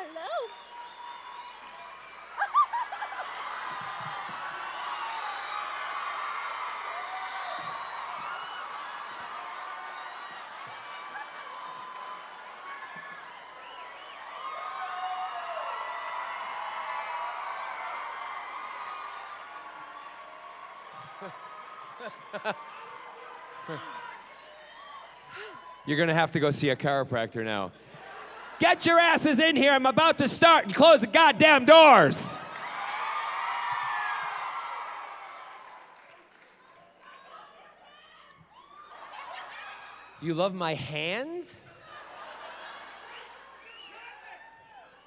Hello. You're going to have to go see a chiropractor now. Get your asses in here. I'm about to start and close the goddamn doors. You love my hands?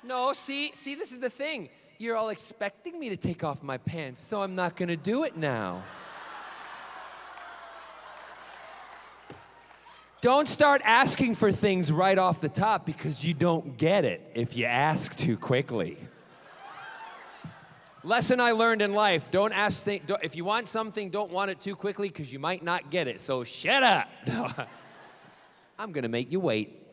No, see, this is the thing. You're all expecting me to take off my pants, so I'm not going to do it now. Don't start asking for things right off the top because you don't get it if you ask too quickly. Lesson I learned in life, if you want something, don't want it too quickly because you might not get it, so shut up. No, I'm gonna make you wait.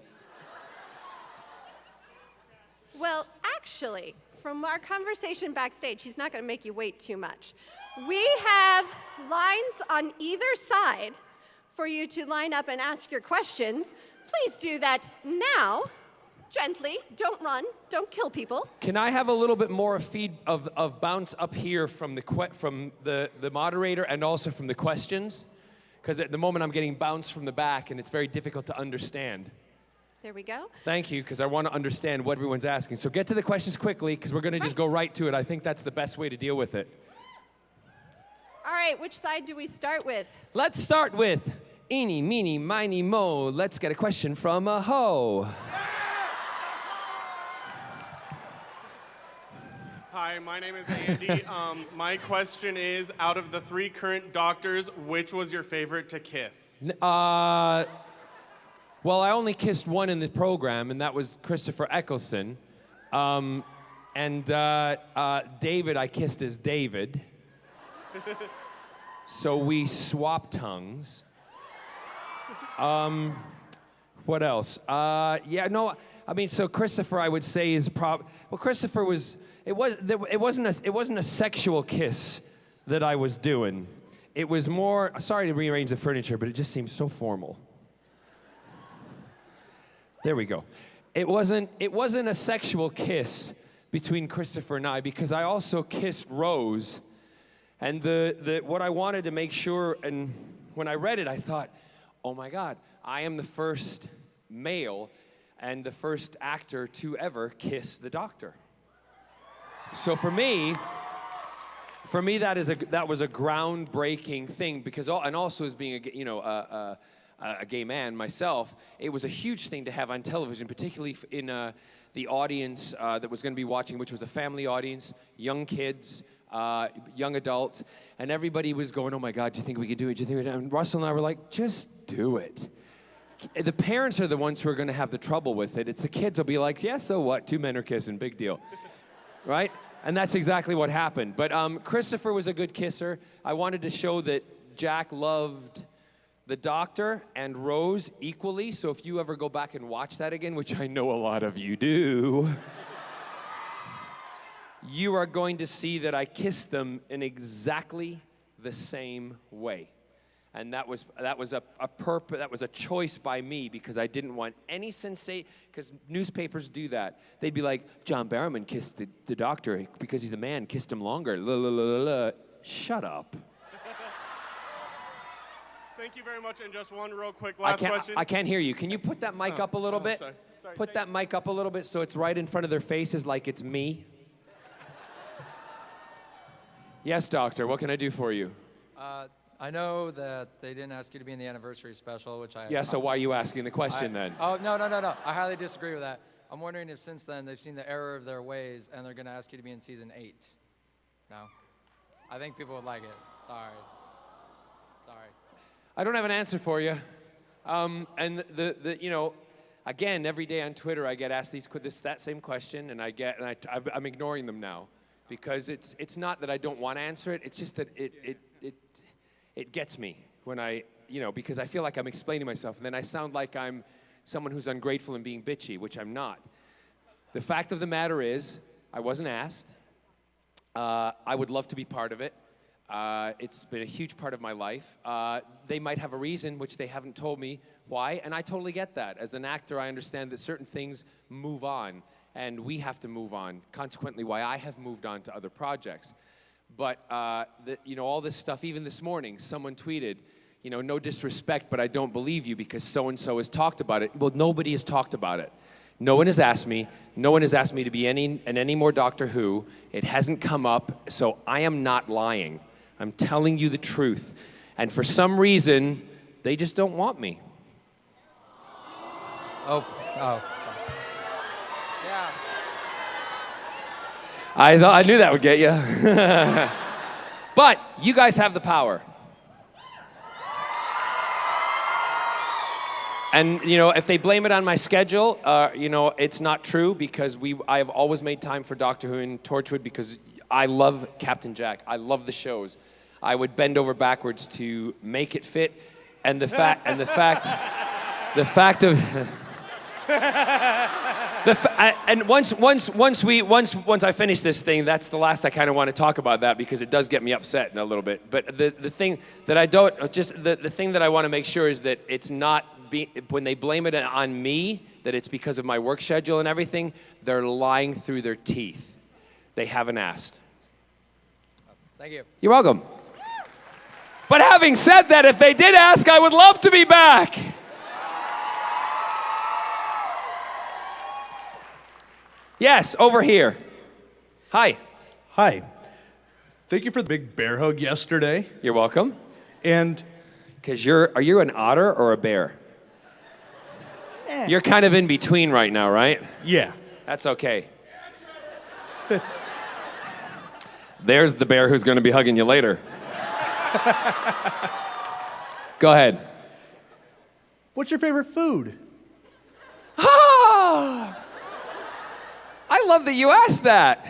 Well, actually, from our conversation backstage, he's not going to make you wait too much. We have lines on either side for you to line up and ask your questions. Please do that now, gently. Don't run. Don't kill people. Can I have a little bit more feed of bounce up here from the moderator and also from the questions? Because at the moment I'm getting bounce from the back and it's very difficult to understand. There we go. Thank you, because I want to understand what everyone's asking. So get to the questions quickly, because we're going to just go right to it. I think that's the best way to deal with it. All right, which side do we start with? Let's start with eeny, meeny, miny, mo. Let's get a question from a hoe. Hi, my name is Andy. My question is, out of the 3 current doctors, which was your favorite to kiss? Well, I only kissed one in the program, and that was Christopher Eccleston. David, I kissed as David. So we swapped tongues. What else? So Christopher, I would say, is Christopher was. It wasn't a sexual kiss that I was doing. It was more. Sorry to rearrange the furniture, but it just seems so formal. There we go. It wasn't a sexual kiss between Christopher and I, because I also kissed Rose. And what I wanted to make sure, and when I read it, I thought, oh my God, I am the first male and the first actor to ever kiss the Doctor. So for me that was a groundbreaking thing, because also as being a gay man myself, it was a huge thing to have on television, particularly in the audience that was going to be watching, which was a family audience, young kids, young adults, and everybody was going, oh my God, do you think we could do it? Do you think we could? And Russell and I were like, just do it. The parents are the ones who are going to have the trouble with it. It's the kids will be like, yeah, so what? 2 men are kissing, big deal. Right? And that's exactly what happened. But Christopher was a good kisser. I wanted to show that Jack loved the Doctor and Rose equally. So if you ever go back and watch that again, which I know a lot of you do, you are going to see that I kissed them in exactly the same way. And that was a choice by me, because I didn't want any sensation, because newspapers do that. They'd be like, John Barrowman kissed the Doctor because he's the man, kissed him longer. La, la, la, la, la. Shut up. Thank you very much. And just one real quick last question. I can't hear you. Can you put that mic up a little bit? Sorry, put that mic up a little bit so it's right in front of their faces, like it's me. Yes, Doctor, what can I do for you? I know that they didn't ask you to be in the anniversary special, which I... Yeah, so why are you asking the question then? Oh, no. I highly disagree with that. I'm wondering if since then they've seen the error of their ways and they're going to ask you to be in season 8. No? I think people would like it. Sorry. I don't have an answer for you. And again, every day on Twitter I get asked that same question, and I'm ignoring them now, because it's not that I don't want to answer it. It's just that it gets me when because I feel like I'm explaining myself, and then I sound like I'm someone who's ungrateful and being bitchy, which I'm not. The fact of the matter is, I wasn't asked. I would love to be part of it. It's been a huge part of my life. They might have a reason, which they haven't told me why, and I totally get that. As an actor, I understand that certain things move on, and we have to move on. Consequently, why I have moved on to other projects. But, all this stuff, even this morning, someone tweeted, no disrespect, but I don't believe you because so-and-so has talked about it. Well, nobody has talked about it. No one has asked me. No one has asked me to be in any more Doctor Who. It hasn't come up, so I am not lying. I'm telling you the truth. And for some reason, they just don't want me. Oh. Yeah. I knew that would get you. But you guys have the power. And, if they blame it on my schedule, it's not true because I have always made time for Doctor Who and Torchwood because I love Captain Jack. I love the shows. I would bend over backwards to make it fit. And the fact once I finish this thing, that's the last I kind of want to talk about that because it does get me upset in a little bit. But the thing that the thing that I want to make sure is that it's not when they blame it on me, that it's because of my work schedule and everything, they're lying through their teeth. They haven't asked. Thank you. You're welcome. But having said that, if they did ask, I would love to be back. Yes, over here. Hi. Hi. Thank you for the big bear hug yesterday. You're welcome. And Because are you an otter or a bear? You're kind of in between right now, right? yeah, That's okay. There's the bear who's going to be hugging you later. Go ahead. what's your favorite food? I love that you asked that.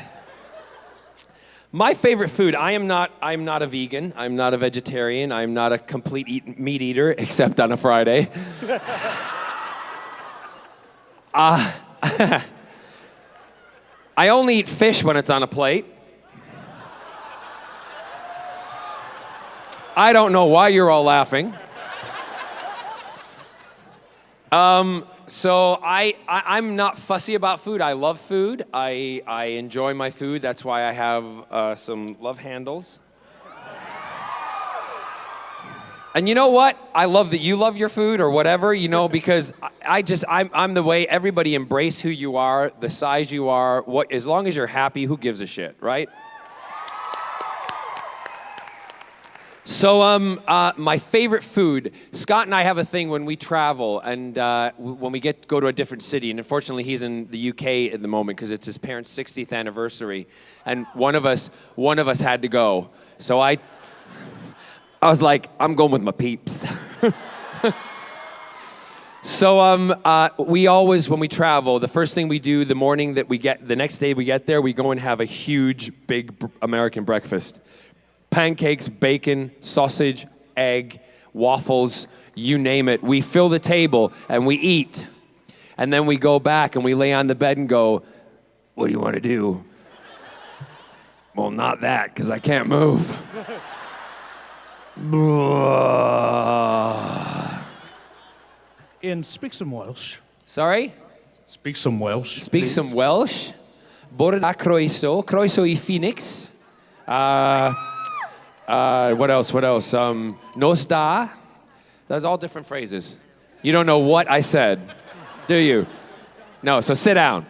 My favorite food, I'm not a vegan, I'm not a vegetarian, I'm not a complete meat eater, except on a Friday. I only eat fish when it's on a plate. I don't know why you're all laughing. So I'm not fussy about food. I love food. I enjoy my food. That's why I have some love handles. And you know what? I love that you love your food or whatever, because I'm the way everybody embrace who you are, the size you are. As long as you're happy, who gives a shit, right? So my favorite food, Scott and I have a thing when we travel and when we go to a different city, and unfortunately he's in the UK at the moment because it's his parents' 60th anniversary, and one of us had to go. So I was like, I'm going with my peeps. So we always, when we travel, the first thing we do the next day we get there, we go and have a huge, big American breakfast. Pancakes, bacon, sausage, egg, waffles, you name it. We fill the table and we eat. And then we go back and we lay on the bed and go, what do you want to do? Well, not that, because I can't move. And speak some Welsh. Sorry? Speak some Welsh. Speak please. some Welsh. Bore a croeso. Croeso I Phoenix. What else? Nos da. That's all different phrases. You don't know what I said, do you? No, so sit down.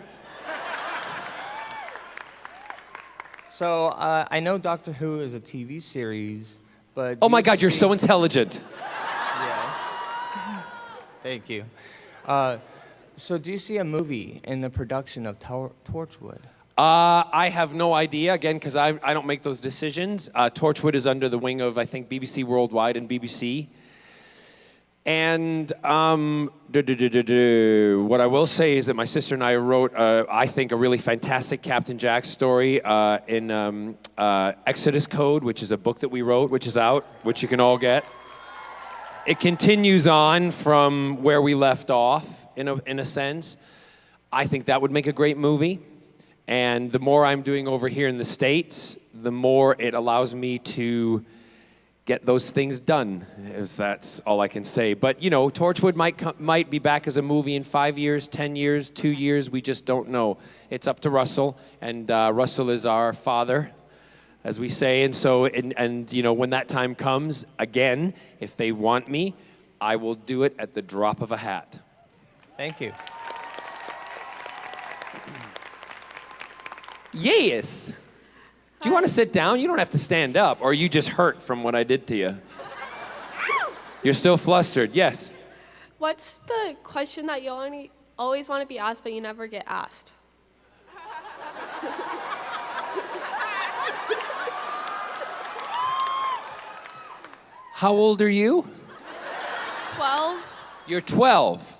So I know Doctor Who is a TV series, but Oh my God, you're so intelligent. Yes. Thank you. So do you see a movie in the production of Torchwood? I have no idea, again, because I don't make those decisions. Torchwood is under the wing of, I think, BBC Worldwide and BBC. And what I will say is that my sister and I wrote, I think, a really fantastic Captain Jack story in Exodus Code, which is a book that we wrote, which is out, which you can all get. It continues on from where we left off, in a sense. I think that would make a great movie. And the more I'm doing over here in the States, the more it allows me to get those things done, as that's all I can say. But, you know, Torchwood might be back as a movie in 5 years, 10 years, 2 years. We just don't know. It's up to Russell, and Russell is our father, as we say. And so, and you know, when that time comes, again, if they want me, I will do it at the drop of a hat. Thank you. Yes. Do you want to sit down? You don't have to stand up, or are you just hurt from what I did to you? You're still flustered. Yes. What's the question that you always want to be asked, but you never get asked? How old are you? 12. You're 12.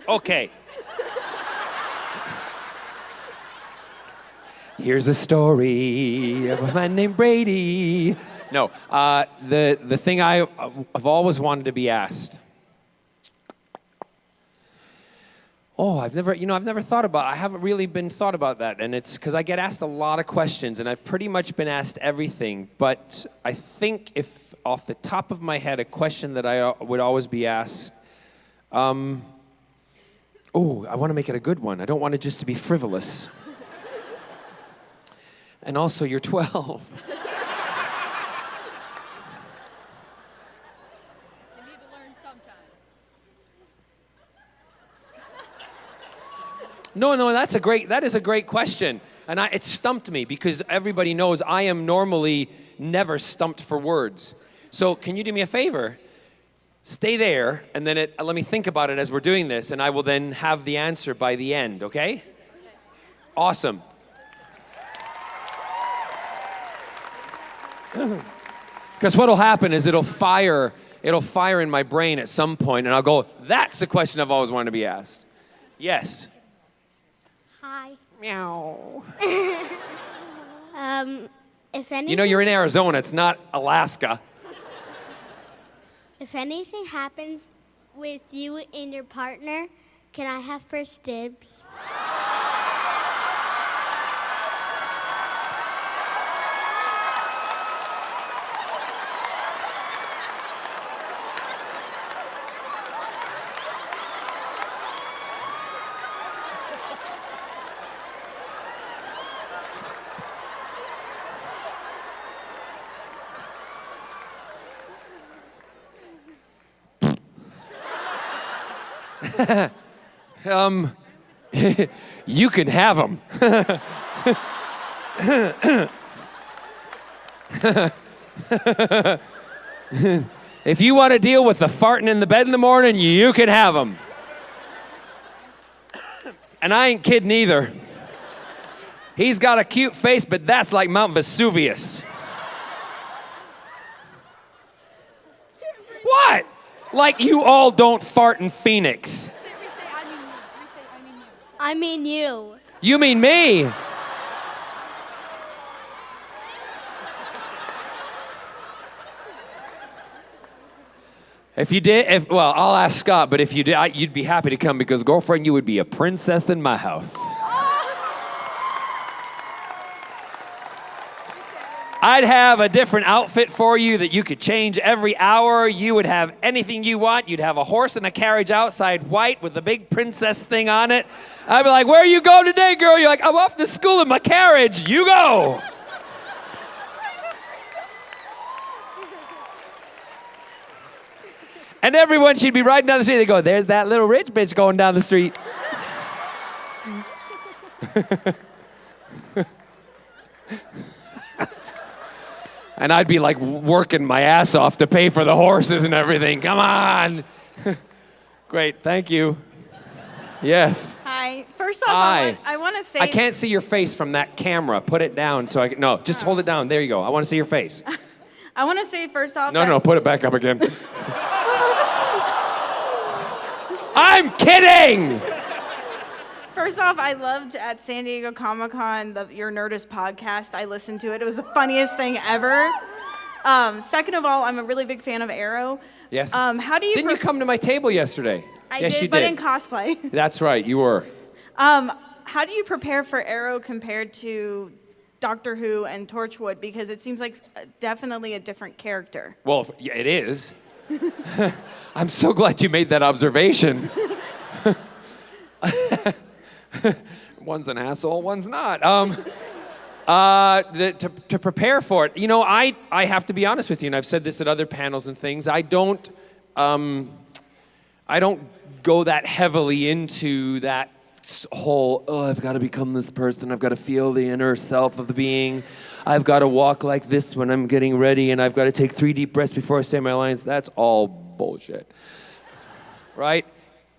Okay. Here's a story of a man named Brady. No, the thing I've always wanted to be asked. Oh, I've never thought about. I haven't really been thought about that, and it's because I get asked a lot of questions, and I've pretty much been asked everything. But I think if off the top of my head, a question that I would always be asked. I want to make it a good one. I don't want it just to be frivolous. And also, you're 12. No, that is a great question. And it stumped me because everybody knows I am normally never stumped for words. So can you do me a favor? Stay there, and then let me think about it as we're doing this, and I will then have the answer by the end, okay? Awesome. Because what'll happen is it'll fire in my brain at some point, and I'll go, that's the question I've always wanted to be asked. Yes. Hi. Meow. If anything, You know, you're in Arizona, it's not Alaska. if anything happens with you and your partner, can I have first dibs? You can have them. If you want to deal with the farting in the bed in the morning, you can have them. And I ain't kidding either. He's got a cute face, but that's like Mount Vesuvius. What? Like you all don't fart in Phoenix. I mean you. You mean me? If you did, well, I'll ask Scott, but if you did, you'd be happy to come because, girlfriend, you would be a princess in my house. I'd have a different outfit for you that you could change every hour. You would have anything you want. You'd have a horse and a carriage outside white with a big princess thing on it. I'd be like, where you go today, girl? You're like, I'm off to school in my carriage. You go. And everyone, she'd be riding down the street. They go, there's that little rich bitch going down the street. And I'd be like working my ass off to pay for the horses and everything. Come on. Great, thank you. Yes. Hi. First off, Hi. I want to say... I can't see your face from that camera. Put it down so I can... No, just hold it down. There you go. I want to see your face. I want to say first off... No, put it back up again. I'm kidding! First off, I loved at San Diego Comic-Con your Nerdist podcast. I listened to it. It was the funniest thing ever. Second of all, I'm a really big fan of Arrow. Yes. How do you... Didn't you come to my table yesterday? I yes, did, you but did. in cosplay. That's right, you were. How do you prepare for Arrow compared to Doctor Who and Torchwood? Because it seems like definitely a different character. Well, yeah, it is. I'm so glad you made that observation. One's an asshole, one's not. To prepare for it, I have to be honest with you, and I've said this at other panels and things. I don't go that heavily into that whole, I've got to become this person, I've got to feel the inner self of the being, I've got to walk like this when I'm getting ready, and I've got to take 3 deep breaths before I say my lines. That's all bullshit, right?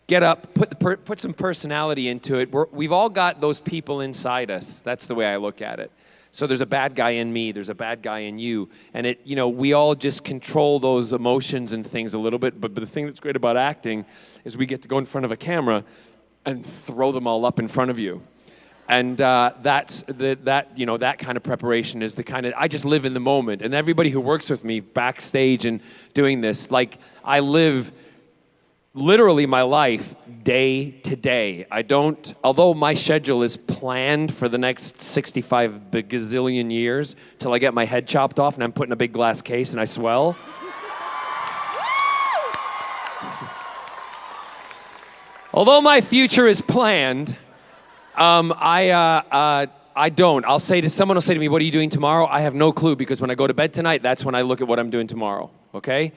Get up, put some personality into it. We've all got those people inside us. That's the way I look at it. So there's a bad guy in me, there's a bad guy in you, and we all just control those emotions and things a little bit, but the thing that's great about acting is we get to go in front of a camera and throw them all up in front of you. And that kind of preparation is the kind of, I just live in the moment. And everybody who works with me backstage and doing this, like, I live literally my life day to day. Although my schedule is planned for the next 65 gazillion years till I get my head chopped off and I'm put in a big glass case and I swell. Although my future is planned, I don't. Someone will say to me, what are you doing tomorrow? I have no clue, because when I go to bed tonight, that's when I look at what I'm doing tomorrow, okay?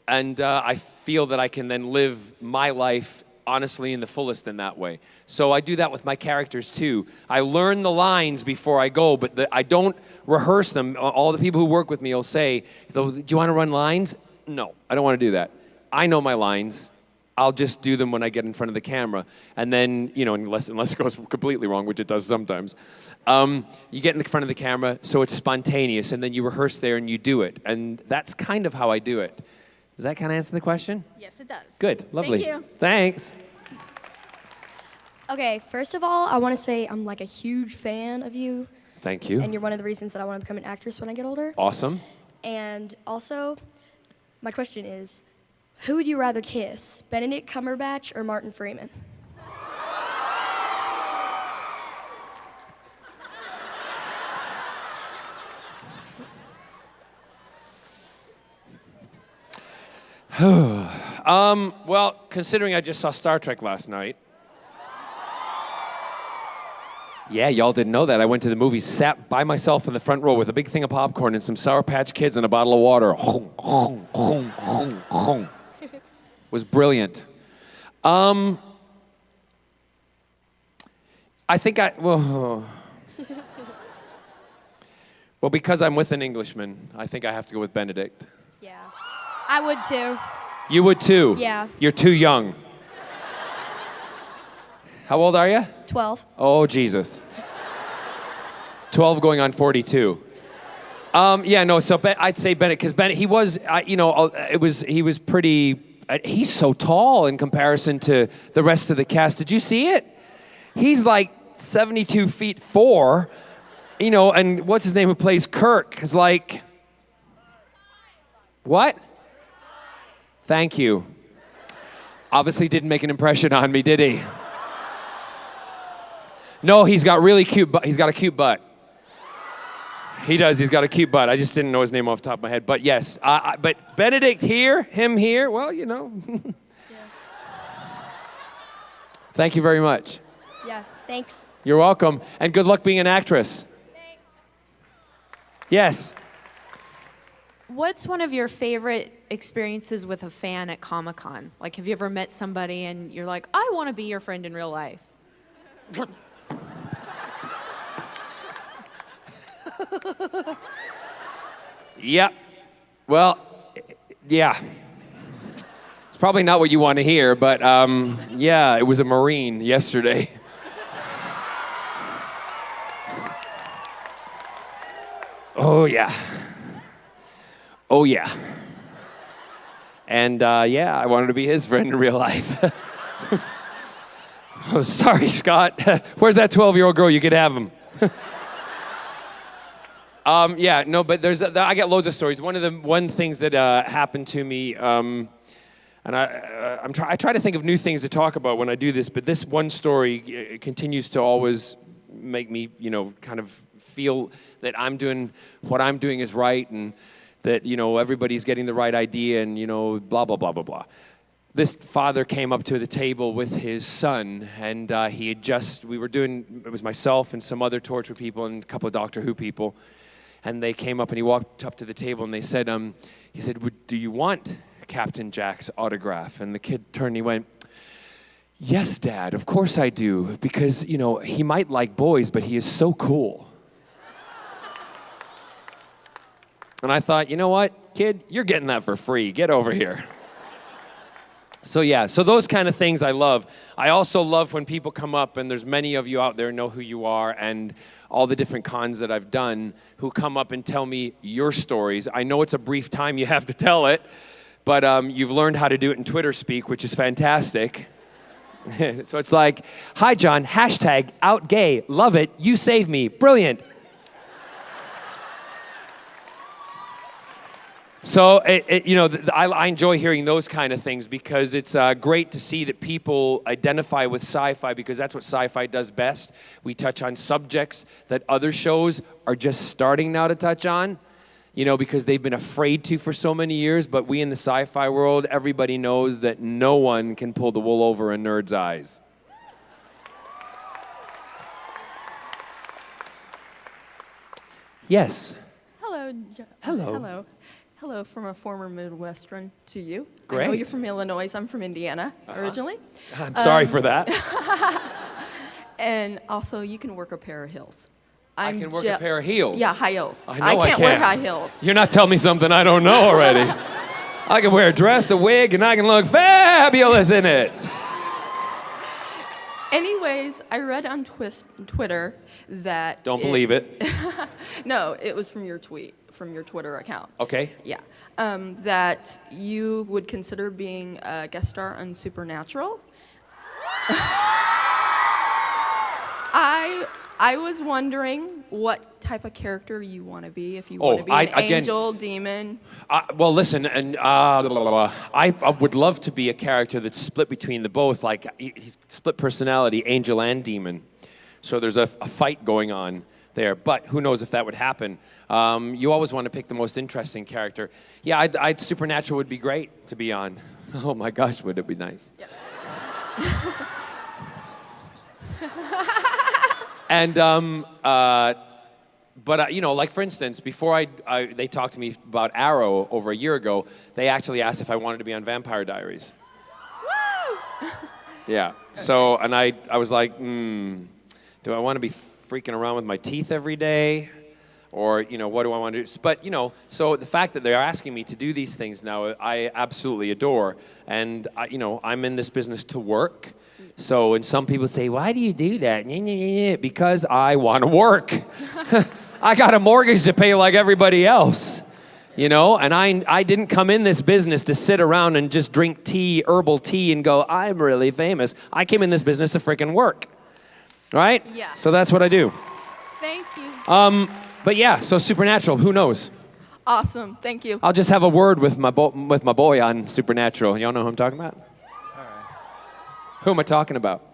And I feel that I can then live my life honestly in the fullest in that way. So I do that with my characters too. I learn the lines before I go, but I don't rehearse them. All the people who work with me will say, do you want to run lines? No, I don't want to do that. I know my lines. I'll just do them when I get in front of the camera. And then, unless it goes completely wrong, which it does sometimes, you get in the front of the camera, so it's spontaneous, and then you rehearse there and you do it. And that's kind of how I do it. Does that kind of answer the question? Yes, it does. Good, lovely. Thank you. Thanks. Okay, first of all, I want to say I'm like a huge fan of you. Thank you. And you're one of the reasons that I want to become an actress when I get older. Awesome. And also, my question is, who would you rather kiss, Benedict Cumberbatch or Martin Freeman? Well, considering I just saw Star Trek last night. Yeah, y'all didn't know that. I went to the movies, sat by myself in the front row with a big thing of popcorn and some Sour Patch Kids and a bottle of water. Was brilliant. Well, because I'm with an Englishman, I think I have to go with Benedict. Yeah, I would too. You would too? Yeah. You're too young. How old are you? 12. Oh, Jesus. 12 going on 42. So I'd say Bennett, because Bennett, he was pretty, he's so tall in comparison to the rest of the cast. Did you see it? He's like 72 feet 4, and what's his name who plays Kirk is like, what? Thank you. Obviously didn't make an impression on me, did he? No, he's got really cute butt. He's got a cute butt. He does. He's got a cute butt. I just didn't know his name off the top of my head. But yes, but Benedict here, him here, well, Yeah. Thank you very much. Yeah, thanks. You're welcome. And good luck being an actress. Thanks. Yes. What's one of your favorite experiences with a fan at Comic-Con? Like, have you ever met somebody and you're like, I want to be your friend in real life? Yep. Well, yeah. It's probably not what you want to hear, but yeah, it was a Marine yesterday. Oh, yeah. Oh, yeah. And yeah, I wanted to be his friend in real life. Oh, sorry, Scott. Where's that 12-year-old girl? You could have him. Yeah, no, but I get loads of stories. One things that happened to me, and And I try to think of new things to talk about when I do this, but this one story continues to always make me, kind of feel that I'm doing what I'm doing is right, and that, everybody's getting the right idea, and, blah, blah, blah, blah, blah. This father came up to the table with his son, and it was myself and some other Torchwood people and a couple of Doctor Who people, and they came up and he walked up to the table and they said, he said, do you want Captain Jack's autograph? And the kid turned and he went, yes, Dad, of course I do, because, he might like boys, but he is so cool. And I thought, you know what, kid, you're getting that for free. Get over here. So those kind of things I love. I also love when people come up, and there's many of you out there know who you are, and all the different cons that I've done, who come up and tell me your stories. I know it's a brief time you have to tell it, but you've learned how to do it in Twitter speak, which is fantastic. So it's like, hi, John, #outgay, love it, you save me, brilliant. So, I enjoy hearing those kind of things because it's great to see that people identify with sci-fi, because that's what sci-fi does best. We touch on subjects that other shows are just starting now to touch on, because they've been afraid to for so many years. But we in the sci-fi world, everybody knows that no one can pull the wool over a nerd's eyes. Yes. Hello. Hello. Hello from a former Midwestern to you. Great. I know you're from Illinois. I'm from Indiana originally. I'm sorry for that. And also, you can work a pair of heels. I can work a pair of heels? Yeah, high heels. I know I can't wear high heels. You're not telling me something I don't know already. I can wear a dress, a wig, and I can look fabulous in it. Anyways, I read on Twitter that... Don't believe it. No, it was from your tweet, from your Twitter account. Okay. Yeah. That you would consider being a guest star on Supernatural. I was wondering what type of character you want to be, if you want to be an angel, demon. Well, listen, and I would love to be a character that's split between the both, like he's split personality, angel and demon. So there's a fight going on there, but who knows if that would happen. You always want to pick the most interesting character. Yeah, I'd Supernatural would be great to be on. Oh my gosh, would it be nice? Yeah. And, but like for instance, before they talked to me about Arrow over a year ago, they actually asked if I wanted to be on Vampire Diaries. Woo! Yeah. So, and I was like, do I want to be freaking around with my teeth every day? Or, what do I want to do? But, so the fact that they're asking me to do these things now, I absolutely adore. And, I'm in this business to work. So, and some people say, why do you do that? Because I want to work. I got a mortgage to pay like everybody else, and I didn't come in this business to sit around and just drink tea, herbal tea, and go, I'm really famous. I came in this business to freaking work, right? Yeah. So that's what I do. Thank you. But yeah, so Supernatural, who knows? Awesome, thank you. I'll just have a word with my boy on Supernatural. Y'all know who I'm talking about? Who am I talking about?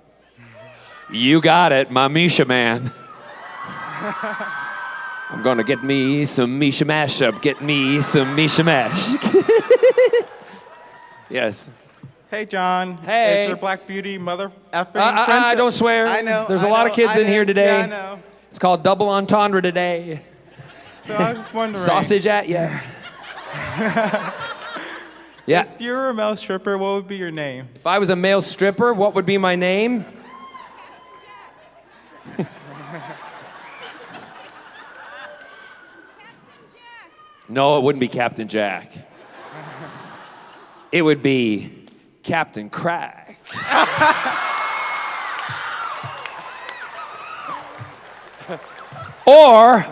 You got it, my Misha man. I'm gonna get me some Misha mashup. Get me some Misha mash. Yes. Hey, John. Hey. It's your Black Beauty mother effing princess. Don't swear. I know. There's a lot of kids in here today. Yeah, I know. It's called double entendre today. So I was just wondering. Sausage at ya. Yeah. If you were a male stripper, what would be your name? If I was a male stripper, what would be my name? No, it wouldn't be Captain Jack. It would be Captain Crack. or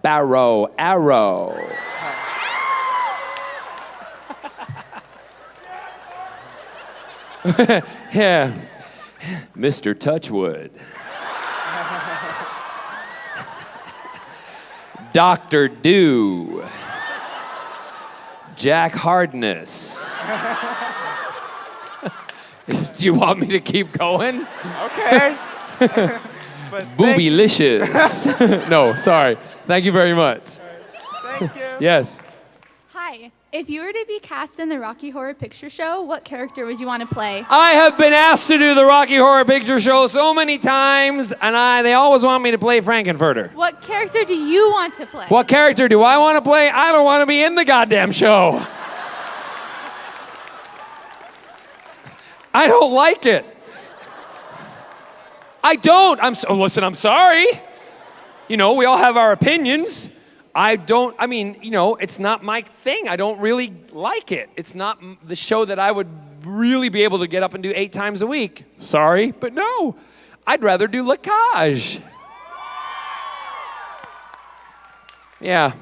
Arrow. Yeah, Mr. Touchwood. Dr. Dew. Jack Hardness. Do you want me to keep going? Okay. Boobylicious. No, sorry. Thank you very much. Thank you. Yes. Hi. If you were to be cast in the Rocky Horror Picture Show, what character would you want to play? I have been asked to do the Rocky Horror Picture Show so many times, and they always want me to play Frankenfurter. What character do you want to play? What character do I want to play? I don't want to be in the goddamn show. I don't like it. I don't. Listen, I'm sorry. You know, we all have our opinions. It's not my thing. I don't really like it. It's not the show that I would really be able to get up and do 8 times a week. Sorry, but no. I'd rather do Lacage. Yeah.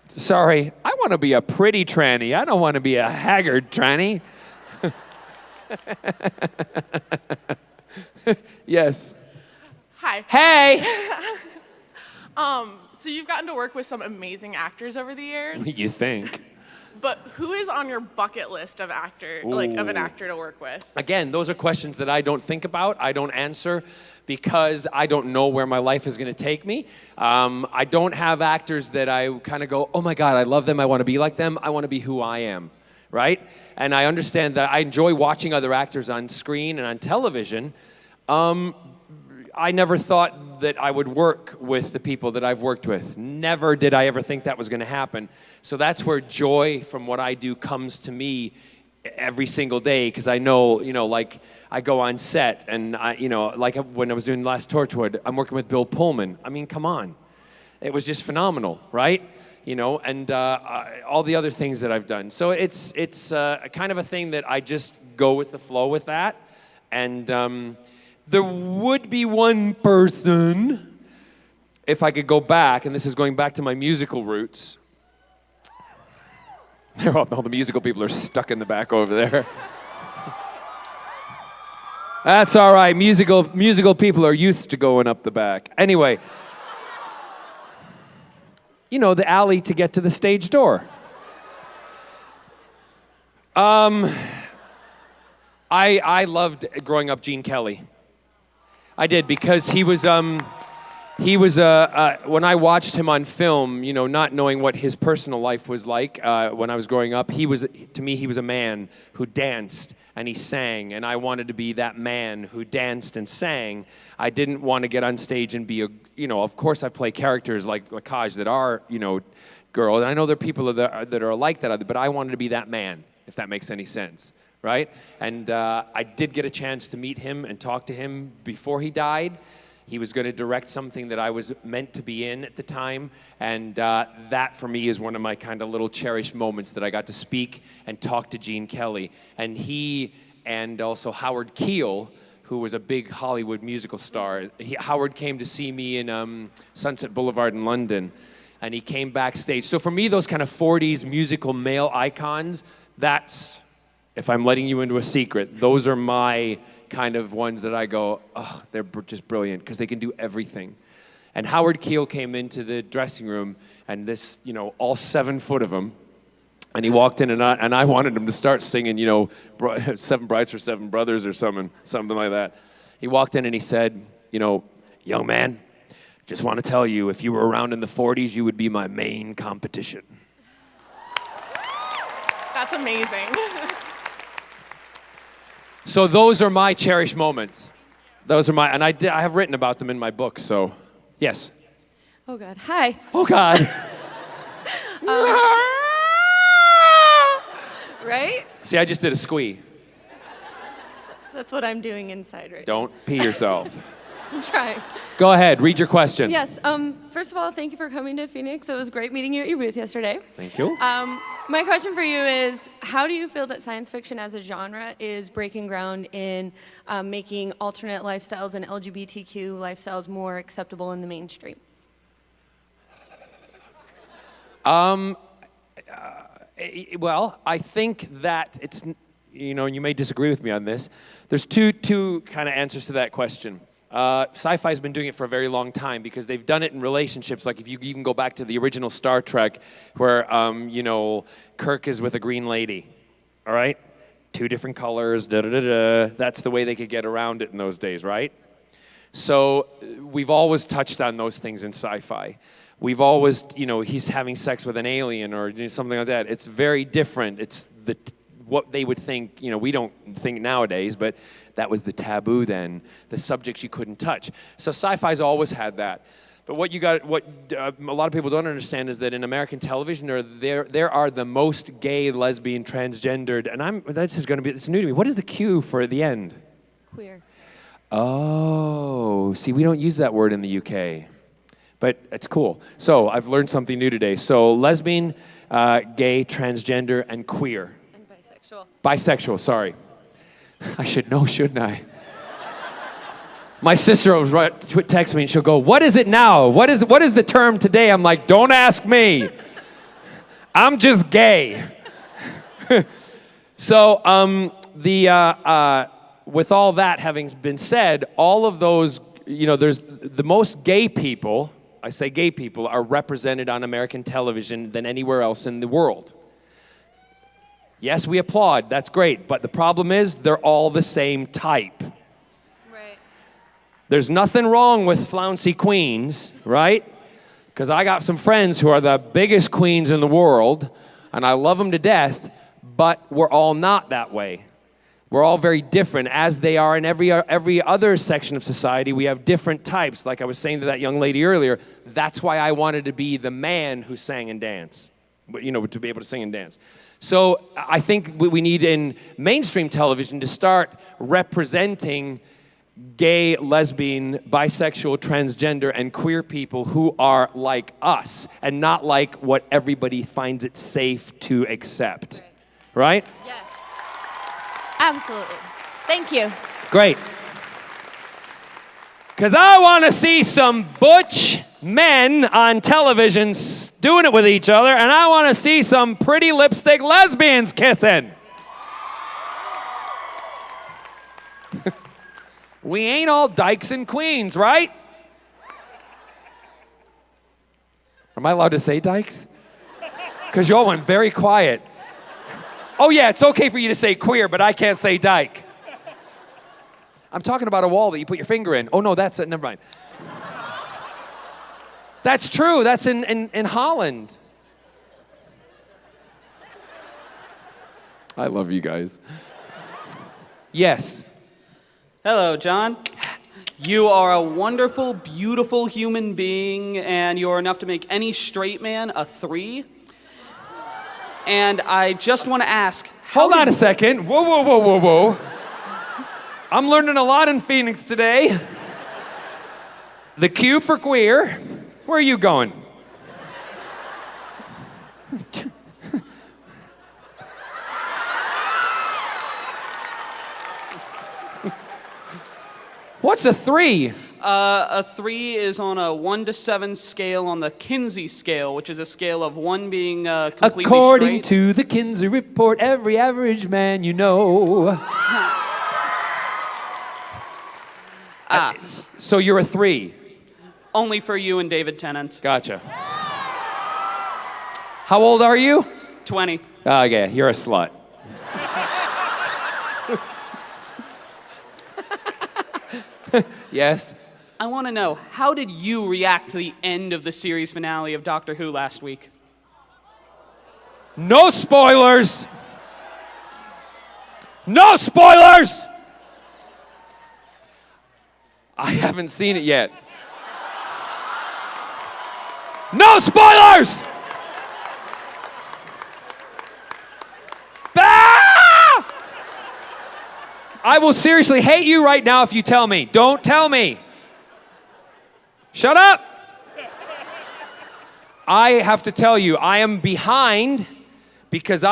Sorry. I want to be a pretty tranny. I don't want to be a haggard tranny. Yes. Hi. Hey. So you've gotten to work with some amazing actors over the years. You think? But who is on your bucket list of an actor to work with? Again, those are questions that I don't think about. I don't answer because I don't know where my life is going to take me. I don't have actors that I kind of go, oh my God, I love them. I want to be like them. I want to be who I am, right? And I understand that I enjoy watching other actors on screen and on television. I never thought that I would work with the people that I've worked with. Never did I ever think that was going to happen. So that's where joy from what I do comes to me every single day, because I know, like I go on set and like when I was doing last Torchwood, I'm working with Bill Pullman. I mean, come on. It was just phenomenal, right? And all the other things that I've done. So it's kind of a thing that I just go with the flow with that. And there would be one person, if I could go back, and this is going back to my musical roots. All the musical people are stuck in the back over there. That's all right. Musical people are used to going up the back. Anyway, the alley to get to the stage door. I loved growing up Gene Kelly. I did, because he was when I watched him on film, not knowing what his personal life was like when I was growing up, he was a man who danced and he sang, and I wanted to be that man who danced and sang. I didn't want to get on stage and be of course I play characters like Lacage that are, girls, and I know there are people that are like that, but I wanted to be that man, if that makes any sense. Right? And I did get a chance to meet him and talk to him before he died. He was going to direct something that I was meant to be in at the time. And that, for me, is one of my kind of little cherished moments that I got to speak and talk to Gene Kelly. And he and also Howard Keel, who was a big Hollywood musical star. Howard came to see me in Sunset Boulevard in London. And he came backstage. So for me, those kind of 40s musical male icons, that's... If I'm letting you into a secret, those are my kind of ones that I go, oh, they're just brilliant, because they can do everything. And Howard Keel came into the dressing room, and this, all 7 foot of him, and he walked in, and I wanted him to start singing, 7 Brides for 7 Brothers or something like that. He walked in and he said, young man, just want to tell you, if you were around in the 40s, you would be my main competition. That's amazing. So those are my cherished moments. And I have written about them in my book, so yes. Oh God, hi. Oh God. Right? See, I just did a squee. That's what I'm doing inside right Don't pee yourself. now. I'm trying. Go ahead, read your question. Yes, first of all, thank you for coming to Phoenix. It was great meeting you at your booth yesterday. Thank you. My question for you is, how do you feel that science fiction as a genre is breaking ground in making alternate lifestyles and LGBTQ lifestyles more acceptable in the mainstream? Well, I think that it's, you may disagree with me on this. There's two kind of answers to that question. Sci-fi's been doing it for a very long time because they've done it in relationships. Like if you even go back to the original Star Trek where, Kirk is with a green lady, all right? 2 different colors, da-da-da-da. That's the way they could get around it in those days, right? So we've always touched on those things in sci-fi. We've always, he's having sex with an alien or something like that. It's very different. It's what they would think, we don't think nowadays, but that was the taboo then, the subjects you couldn't touch. So sci-fi's always had that. But what a lot of people don't understand is that in American television, there are the most gay, lesbian, transgendered, and it's new to me. What is the Q for the end? Queer. Oh, see, we don't use that word in the UK, but it's cool. So I've learned something new today. So lesbian, gay, transgender, and queer. And bisexual. Bisexual, sorry. I should know, shouldn't I? My sister will text me and she'll go, what is it now? What is the term today? I'm like, don't ask me. I'm just gay. So with all that having been said, all of those, there's the most gay people, I say gay people, are represented on American television than anywhere else in the world. Yes, we applaud, that's great, but the problem is they're all the same type. There's nothing wrong with flouncy queens, right? Because I got some friends who are the biggest queens in the world, and I love them to death, but we're all not that way. We're all very different, as they are in every other section of society. We have different types. Like I was saying to that young lady earlier, that's why I wanted to be the man who sang and danced, to be able to sing and dance. So I think we need in mainstream television to start representing gay, lesbian, bisexual, transgender, and queer people who are like us and not like what everybody finds it safe to accept. Right? Yes. Absolutely. Thank you. Great. Because I want to see some butch men on television doing it with each other, and I want to see some pretty lipstick lesbians kissing. We ain't all dykes and queens, right? Am I allowed to say dykes? Because you all went very quiet. Oh yeah, it's okay for you to say queer, but I can't say dyke. I'm talking about a wall that you put your finger in. Oh no, that's it, never mind. That's true, that's in Holland. I love you guys. Yes. Hello, John. You are a wonderful, beautiful human being, and you're enough to make any straight man a 3. And I just want to ask... Hold on a second. Whoa, whoa, whoa, whoa, whoa. I'm learning a lot in Phoenix today. The Q for queer. Where are you going? What's a 3? A 3 is on a 1 to 7 scale on the Kinsey scale, which is a scale of 1 being completely According straight. to the Kinsey report, every average man you know. So you're a 3? Only for you and David Tennant. Gotcha. How old are you? 20. Oh, yeah, you're a slut. Yes? I want to know, how did you react to the end of the series finale of Doctor Who last week? No spoilers! No spoilers! I haven't seen it yet. No spoilers! I will seriously hate you right now if you tell me. Don't tell me. Shut up. I have to tell you, I am behind because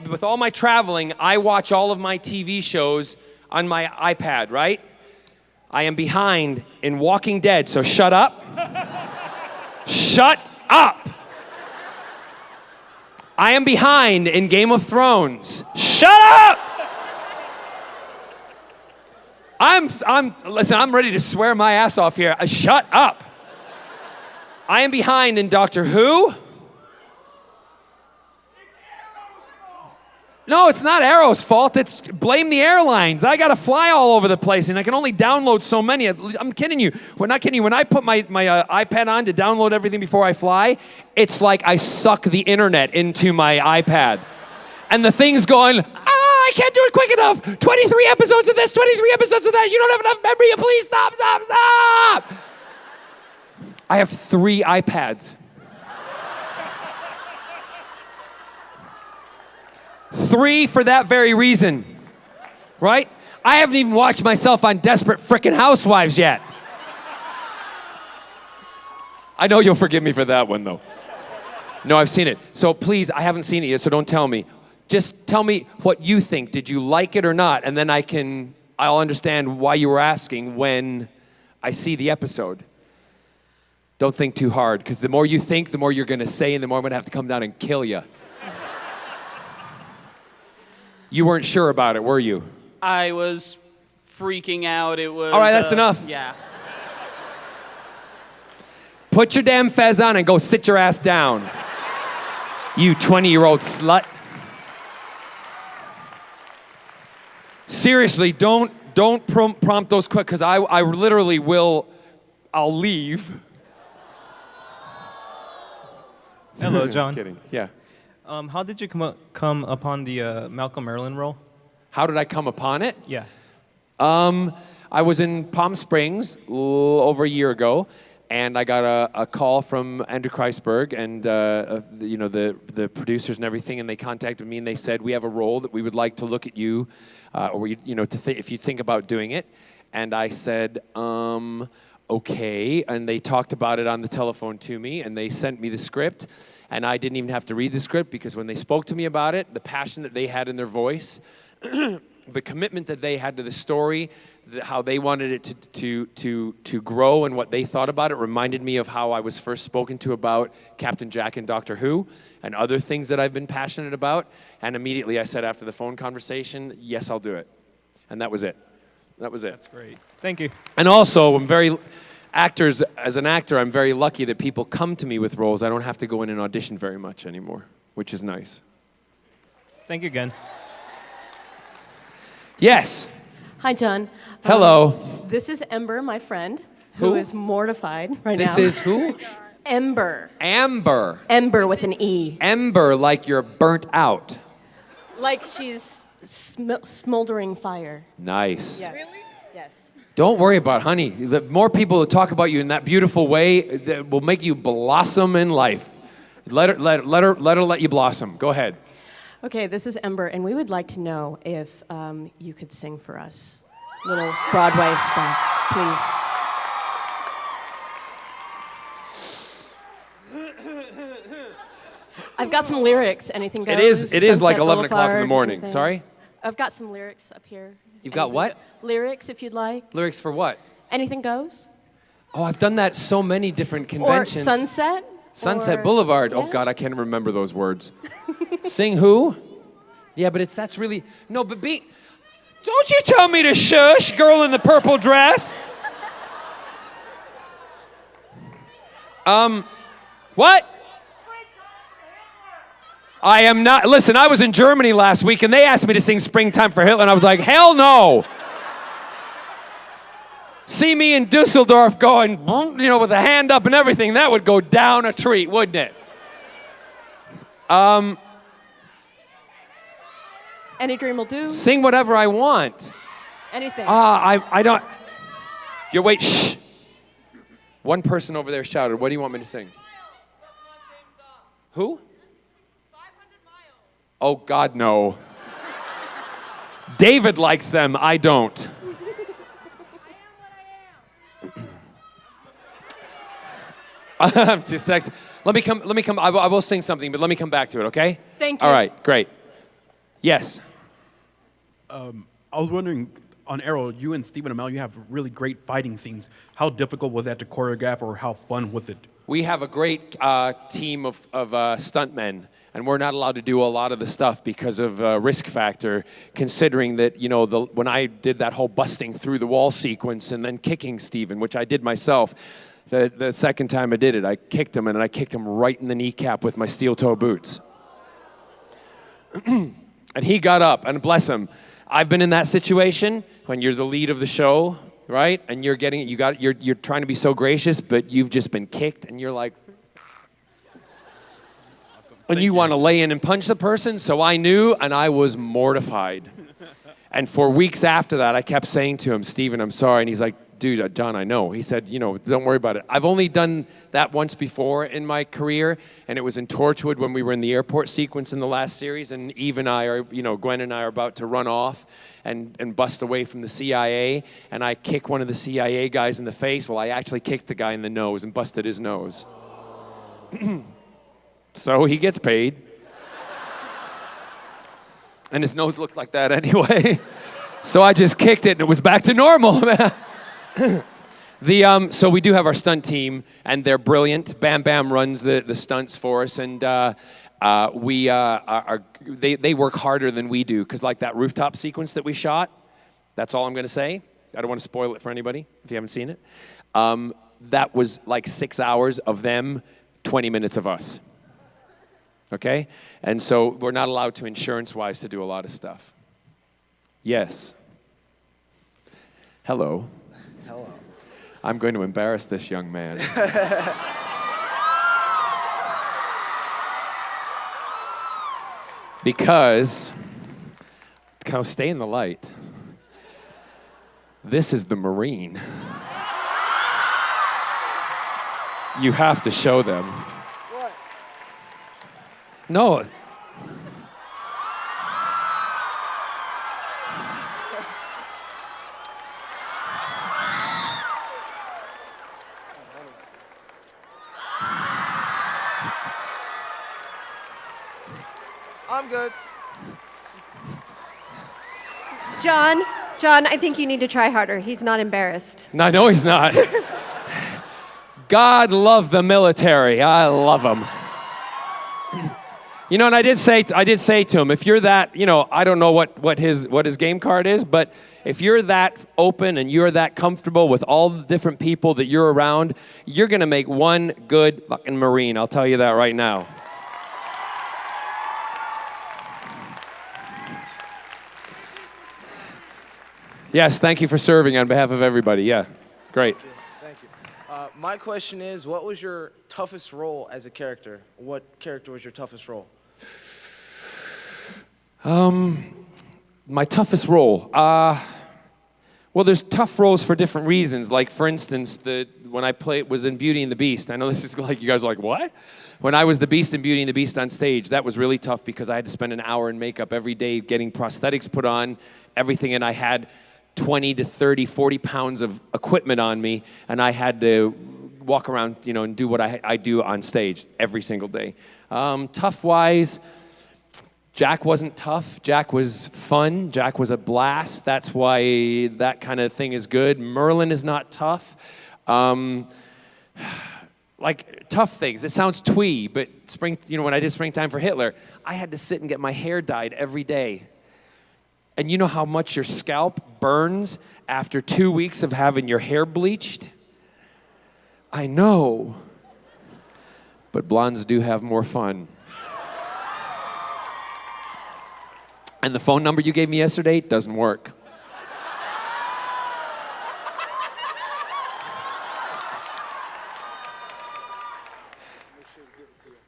with all my traveling, I watch all of my TV shows on my iPad, right? I am behind in Walking Dead, so shut up. Shut up. I am behind in Game of Thrones. Shut up. Listen, I'm ready to swear my ass off here. Shut up. I am behind in Doctor Who. No, it's not Arrow's fault. It's blame the airlines. I got to fly all over the place, and I can only download so many. I'm kidding you. We're not kidding you. When I put my iPad on to download everything before I fly, it's like I suck the internet into my iPad. And the thing's going, I can't do it quick enough. 23 episodes of this, 23 episodes of that. You don't have enough memory. Please stop. I have 3 iPads. 3 for that very reason, right? I haven't even watched myself on Desperate Frickin' Housewives yet. I know you'll forgive me for that one, though. No, I've seen it. So please, I haven't seen it yet, so don't tell me. Just tell me what you think. Did you like it or not? And then I'll understand why you were asking when I see the episode. Don't think too hard, because the more you think, the more you're going to say, and the more I'm going to have to come down and kill you. You weren't sure about it, were you? I was freaking out. It was. All right, that's enough. Yeah. Put your damn fez on and go sit your ass down. You 20-year-old slut. Seriously, don't prompt those quick, because I literally will. I'll leave. Hello, John. Kidding. Yeah. How did you come upon the Malcolm Merlin role? How did I come upon it? Yeah. I was in Palm Springs over a year ago, and I got a call from Andrew Kreisberg and the producers and everything, and they contacted me and they said, we have a role that we would like to look at you, if you think about doing it. And I said, okay. And they talked about it on the telephone to me, and they sent me the script. And I didn't even have to read the script, because when they spoke to me about it, the passion that they had in their voice, the commitment that they had to the story, how they wanted it to grow and what they thought about it reminded me of how I was first spoken to about Captain Jack and Doctor Who and other things that I've been passionate about. And immediately I said after the phone conversation, yes, I'll do it. And that was it. That was it. That's great. Thank you. And also, as an actor, I'm very lucky that people come to me with roles. I don't have to go in and audition very much anymore, which is nice. Thank you again. Yes. Hi, John. Hello. This is Ember, my friend, Who? who is mortified right now. This is who? Ember. Amber. Ember with an E. Ember, like you're burnt out. Like she's smoldering fire. Nice. Yes. Really? Yes. Don't worry about honey. The more people that talk about you in that beautiful way, that will make you blossom in life. Let her let you blossom. Go ahead. Okay, this is Ember, and we would like to know if you could sing for us. Little Broadway stuff, please. I've got some lyrics. Anything goes. It is like Sunset 11 o'clock in the Boulevard, morning. anything. Sorry? I've got some lyrics up here. You've got what? Lyrics, if you'd like. Lyrics for what? Anything goes. Oh, I've done that so many different conventions. Or Sunset. Sunset or, Boulevard. Yeah. Oh, God, I can't remember those words. Sing who? Yeah, but that's really... No, but don't you tell me to shush, girl in the purple dress. What? I am not... Listen, I was in Germany last week, and they asked me to sing Springtime for Hitler, and I was like, hell no. See me in Dusseldorf going, with a hand up and everything, that would go down a treat, wouldn't it? Any dream will do. Sing whatever I want. Anything. I don't... Wait, shh. One person over there shouted, what do you want me to sing? Who? Oh, God, no. David likes them, I don't. I'm just texting. Let me come. I will sing something, but let me come back to it, okay? Thank you. All right, great. Yes. I was wondering, on Arrow, you and Stephen Amell, you have really great fighting scenes. How difficult was that to choreograph, or how fun was it? We have a great team of stuntmen, and we're not allowed to do a lot of the stuff because of risk factor, considering that, when I did that whole busting through the wall sequence and then kicking Stephen, which I did myself, the second time I did it, I kicked him, and I kicked him right in the kneecap with my steel toe boots. And he got up, and bless him. I've been in that situation when you're the lead of the show, right? And you're trying to be so gracious, but you've just been kicked, and you're like, and you want to lay in and punch the person. So I knew, and I was mortified. And for weeks after that, I kept saying to him, Steven, I'm sorry. And he's like, dude, John, I know. He said, don't worry about it. I've only done that once before in my career, and it was in Torchwood when we were in the airport sequence in the last series, and Eve and I are, Gwen and I are about to run off and bust away from the CIA, and I kick one of the CIA guys in the face. Well, I actually kicked the guy in the nose and busted his nose. So he gets paid. And his nose looked like that anyway. So I just kicked it, and it was back to normal. So we do have our stunt team, and they're brilliant. Bam Bam runs the stunts for us, and they work harder than we do, because like that rooftop sequence that we shot, that's all I'm going to say. I don't want to spoil it for anybody if you haven't seen it. That was like 6 hours of them, 20 minutes of us. Okay? And so we're not allowed to, insurance-wise, to do a lot of stuff. Yes. Hello. Hello. I'm going to embarrass this young man. Because, kind of stay in the light. This is the Marine. You have to show them. What? No. I'm good. John, I think you need to try harder. He's not embarrassed. No, I know he's not. God love the military. I love them. And I did say to him, if you're that, I don't know what his game card is, but if you're that open and you're that comfortable with all the different people that you're around, you're gonna make one good fucking Marine. I'll tell you that right now. Yes, thank you for serving on behalf of everybody. Yeah, great. Thank you. My question is, what was your toughest role as a character? What character was your toughest role? My toughest role. Well, there's tough roles for different reasons. Like, for instance, when I was in Beauty and the Beast. I know this is like, you guys are like, what? When I was the Beast in Beauty and the Beast on stage, that was really tough because I had to spend an hour in makeup every day getting prosthetics put on, everything, and I had 20 to 30, 40 pounds of equipment on me, and I had to walk around, and do what I do on stage every single day. Tough-wise, Jack wasn't tough. Jack was fun. Jack was a blast. That's why that kind of thing is good. Merlin is not tough. Like, tough things. It sounds twee, but when I did Springtime for Hitler, I had to sit and get my hair dyed every day. And you know how much your scalp burns after 2 weeks of having your hair bleached? I know. But blondes do have more fun. And the phone number you gave me yesterday doesn't work.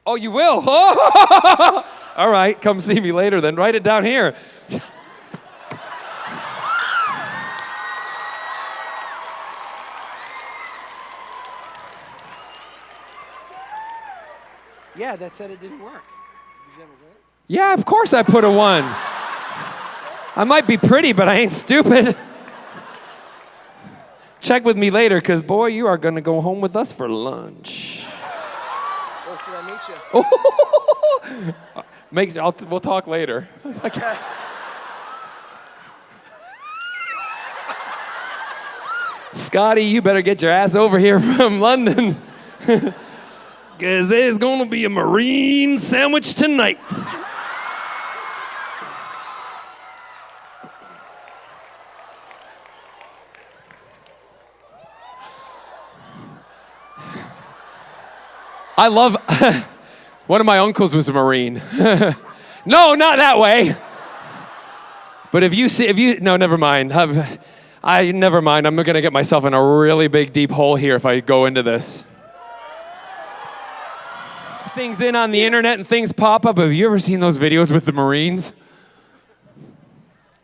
Oh, you will? Oh! All right, come see me later then. Write it down here. Yeah, that said it didn't work. Yeah, of course I put a 1. I might be pretty, but I ain't stupid. Check with me later, because, boy, you are going to go home with us for lunch. Well, should I meet you? We'll talk later. Scotty, you better get your ass over here from London. Because there's going to be a Marine sandwich tonight. I love, one of my uncles was a Marine. No, not that way. But no, never mind. Never mind. I'm going to get myself in a really big, deep hole here if I go into this. Things in on the internet and things pop up. Have you ever seen those videos with the Marines?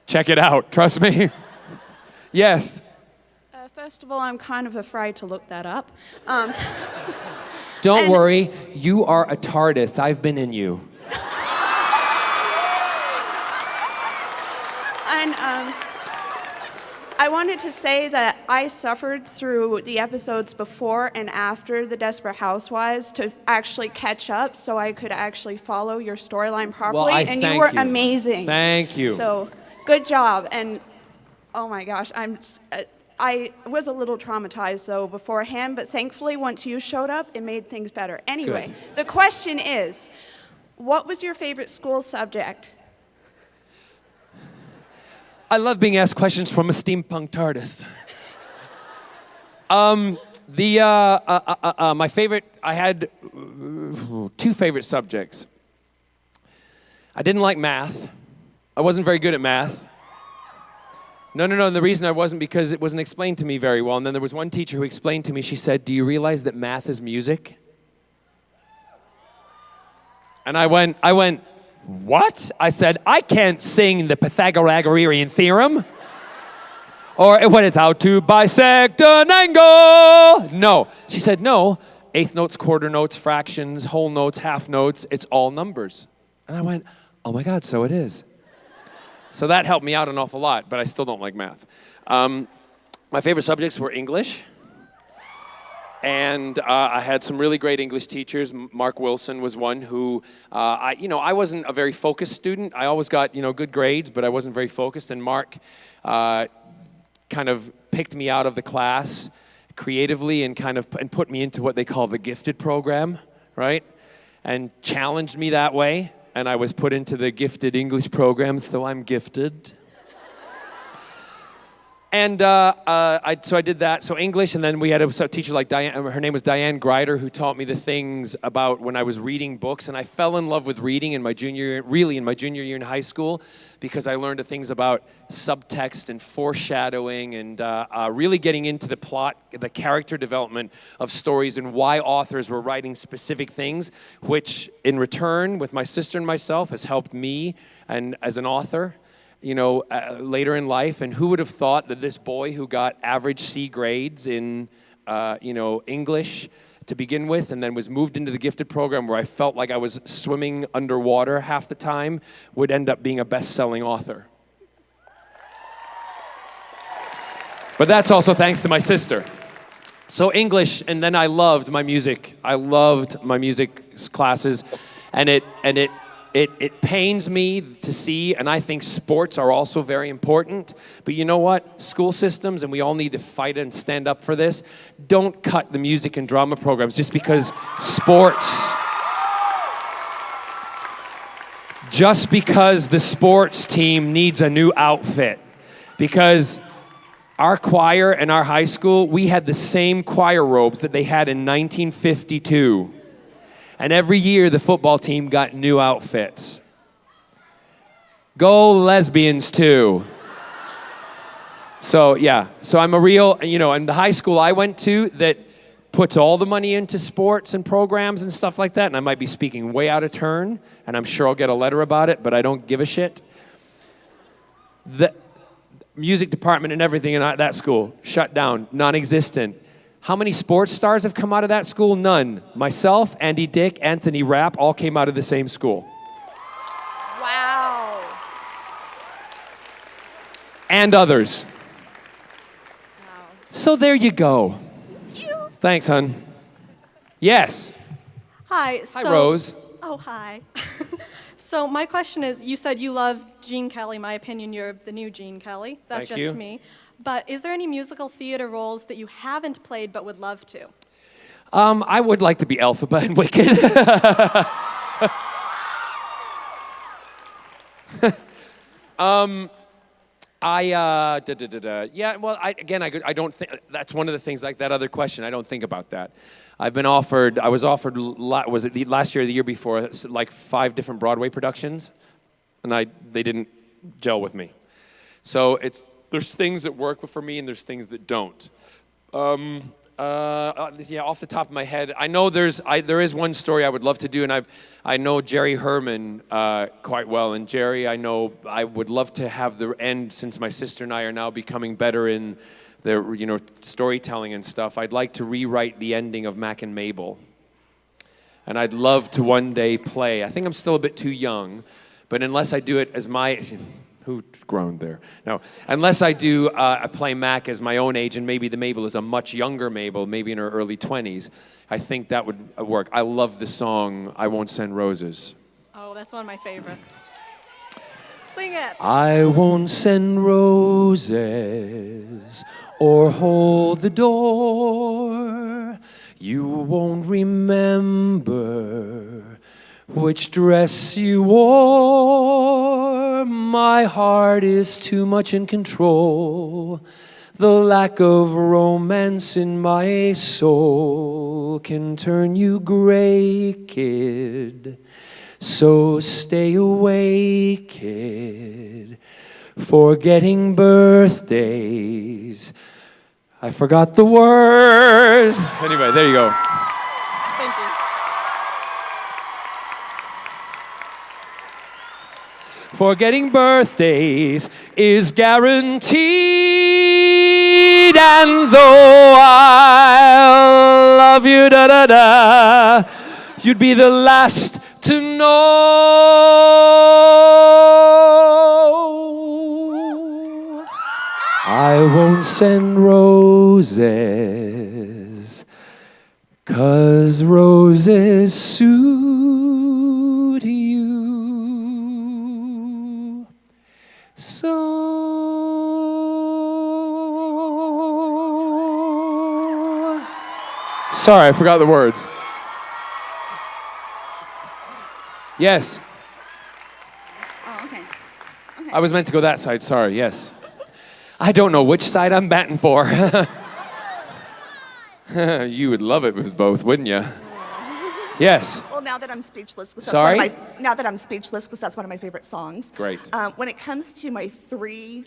Check it out. Trust me. Yes. First of all, I'm kind of afraid to look that up. Don't worry. You are a TARDIS. I've been in you. And I wanted to say that I suffered through the episodes before and after The Desperate Housewives to actually catch up so I could actually follow your storyline properly. Well, and you were amazing. Thank you. So good job. And oh my gosh, I was a little traumatized though beforehand, but thankfully once you showed up, it made things better. Anyway, the question is, what was your favorite school subject? I love being asked questions from a steampunk TARDIS. My favorite, I had two favorite subjects. I didn't like math. I wasn't very good at math. No, the reason I wasn't because it wasn't explained to me very well. And then there was one teacher who explained to me, she said, "Do you realize that math is music?" And I went, "What?" I said, "I can't sing the Pythagorean theorem. Or when it's how to bisect an angle." No. She said, "No, eighth notes, quarter notes, fractions, whole notes, half notes, it's all numbers." And I went, "Oh my God, so it is." So that helped me out an awful lot, but I still don't like math. My favorite subjects were English. And I had some really great English teachers. Mark Wilson was one who, I wasn't a very focused student. I always got, good grades, but I wasn't very focused. And Mark kind of picked me out of the class creatively and and put me into what they call the gifted program, right? And challenged me that way. And I was put into the gifted English program, so I'm gifted. And so I did that. So English, and then we had a teacher like Diane. Her name was Diane Grider, who taught me the things about when I was reading books. And I fell in love with reading in my junior year in high school, because I learned the things about subtext and foreshadowing, and really getting into the plot, the character development of stories, and why authors were writing specific things, which in return, with my sister and myself, has helped me and as an author. Later in life. And who would have thought that this boy who got average C grades in, English to begin with, and then was moved into the gifted program where I felt like I was swimming underwater half the time, would end up being a best-selling author. But that's also thanks to my sister. So English, and then I loved my music. I loved my music classes, and it pains me to see, and I think sports are also very important, but you know what? School systems, and we all need to fight and stand up for this, don't cut the music and drama programs just because the sports team needs a new outfit. Because our choir in our high school, we had the same choir robes that they had in 1952. And every year, the football team got new outfits. Go lesbians, too. So, yeah. So I'm a real, and the high school I went to that puts all the money into sports and programs and stuff like that, and I might be speaking way out of turn, and I'm sure I'll get a letter about it, but I don't give a shit. The music department and everything in that school, shut down, non-existent. How many sports stars have come out of that school? None. Myself, Andy Dick, Anthony Rapp, all came out of the same school. Wow. And others. Wow. So there you go. Thank you. Thanks, hon. Yes. Hi. Hi, Rose. Oh, hi. So my question is, you said you love Gene Kelly. My opinion, you're the new Gene Kelly. That's Thank you. just me. But is there any musical theater roles that you haven't played but would love to? I would like to be Elphaba in Wicked. Yeah, well, I don't think, that's one of the things, like that other question, I don't think about that. I was offered, was it last year or the year before, like 5 different Broadway productions, and they didn't gel with me. So there's things that work for me and there's things that don't. Yeah, off the top of my head, I know there is one story I would love to do, and I know Jerry Herman quite well. And Jerry, I know I would love to have the end, since my sister and I are now becoming better in the storytelling and stuff. I'd like to rewrite the ending of Mac and Mabel, and I'd love to one day play. I think I'm still a bit too young, but unless I do it as my who groaned there? No, unless I do play Mac as my own age, and maybe the Mabel is a much younger Mabel, maybe in her early 20s, I think that would work. I love the song "I Won't Send Roses." Oh, that's one of my favorites. Sing it. I won't send roses or hold the door. You won't remember which dress you wore. My heart is too much in control. The lack of romance in my soul can turn you gray, kid. So stay away, kid. Forgetting birthdays. I forgot the words. Anyway, there you go. Thank you. Forgetting birthdays is guaranteed, and though I love you, da-da-da, you'd be the last to know. I won't send roses, 'cause roses suit you. So sorry, I forgot the words. Yes. Oh, okay. I was meant to go that side, sorry, yes. I don't know which side I'm batting for. You would love it if it was both, wouldn't you? Yes. Well, now that I'm speechless, 'cause Sorry? now that I'm speechless, because that's one of my favorite songs. Great. When it comes to my 3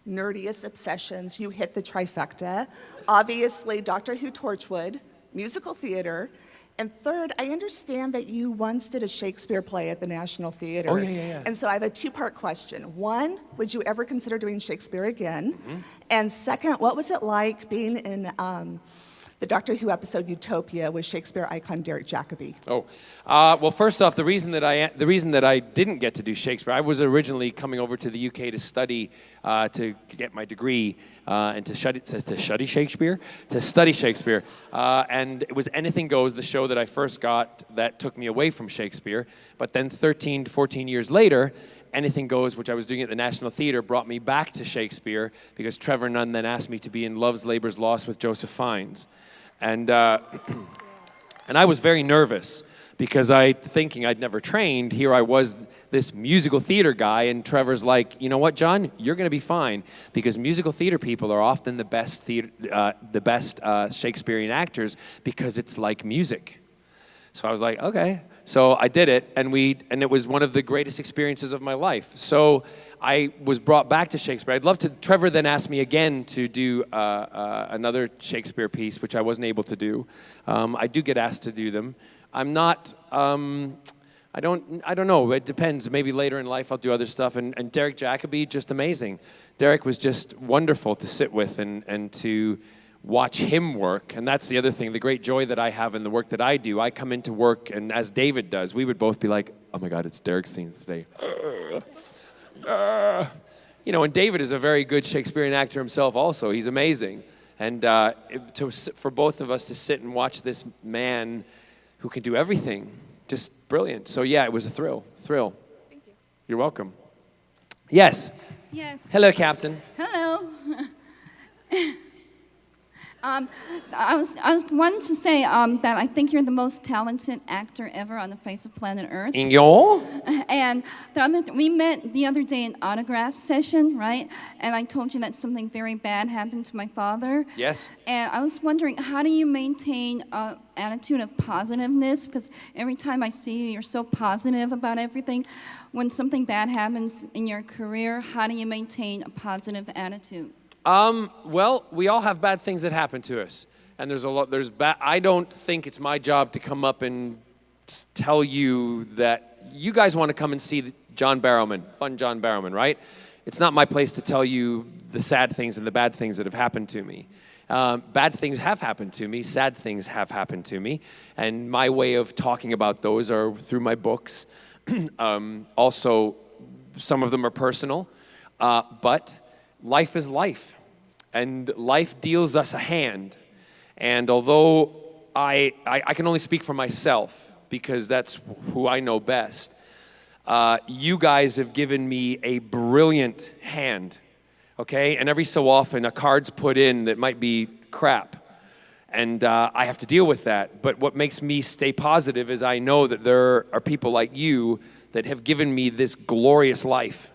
nerdiest obsessions, you hit the trifecta. Obviously, Doctor Who, Torchwood, musical theater, and third, I understand that you once did a Shakespeare play at the National Theater. Oh, yeah. And so I have a 2-part question. One, would you ever consider doing Shakespeare again? Mm-hmm. And second, what was it like being in the Doctor Who episode Utopia with Shakespeare icon Derek Jacobi? Oh, well, first off, the reason that I didn't get to do Shakespeare, I was originally coming over to the UK to study, to get my degree, and to study Shakespeare, and it was Anything Goes, the show that I first got that took me away from Shakespeare. But then 13 to 14 years later, Anything Goes, which I was doing at the National Theatre, brought me back to Shakespeare because Trevor Nunn then asked me to be in Love's Labour's Lost with Joseph Fiennes. And I was very nervous because thinking I'd never trained, here I was, this musical theater guy, and Trevor's like, you know what, John, you're going to be fine because musical theater people are often the best Shakespearean actors because it's like music. So I was like, okay. So I did it, and it was one of the greatest experiences of my life. So I was brought back to Shakespeare. I'd love to. Trevor then asked me again to do another Shakespeare piece, which I wasn't able to do. I do get asked to do them. I'm not. I don't know. It depends. Maybe later in life I'll do other stuff. And Derek Jacobi, just amazing. Derek was just wonderful to sit with and to watch him work. And that's the other thing, the great joy that I have in the work that I do. I come into work, and as David does, we would both be like, oh my God, it's Derek's scenes today. You know, and David is a very good Shakespearean actor himself also. He's amazing. And for both of us to sit and watch this man who can do everything, just brilliant. So yeah, it was a thrill. Thank you. You're welcome. Yes. Yes. Hello, Captain. Hello. I was wanting to say that I think you're the most talented actor ever on the face of planet Earth. In your? And we met the other day in autograph session, right? And I told you that something very bad happened to my father. Yes. And I was wondering, how do you maintain an attitude of positiveness? Because every time I see you, you're so positive about everything. When something bad happens in your career, how do you maintain a positive attitude? Well, we all have bad things that happen to us. And I don't think it's my job to come up and tell you that you guys want to come and see John Barrowman, fun John Barrowman, right? It's not my place to tell you the sad things and the bad things that have happened to me. Bad things have happened to me. Sad things have happened to me. And my way of talking about those are through my books. Also, some of them are personal. But life is life. And life deals us a hand. And although I can only speak for myself, because that's who I know best, you guys have given me a brilliant hand, okay? And every so often, a card's put in that might be crap. And I have to deal with that. But what makes me stay positive is I know that there are people like you that have given me this glorious life.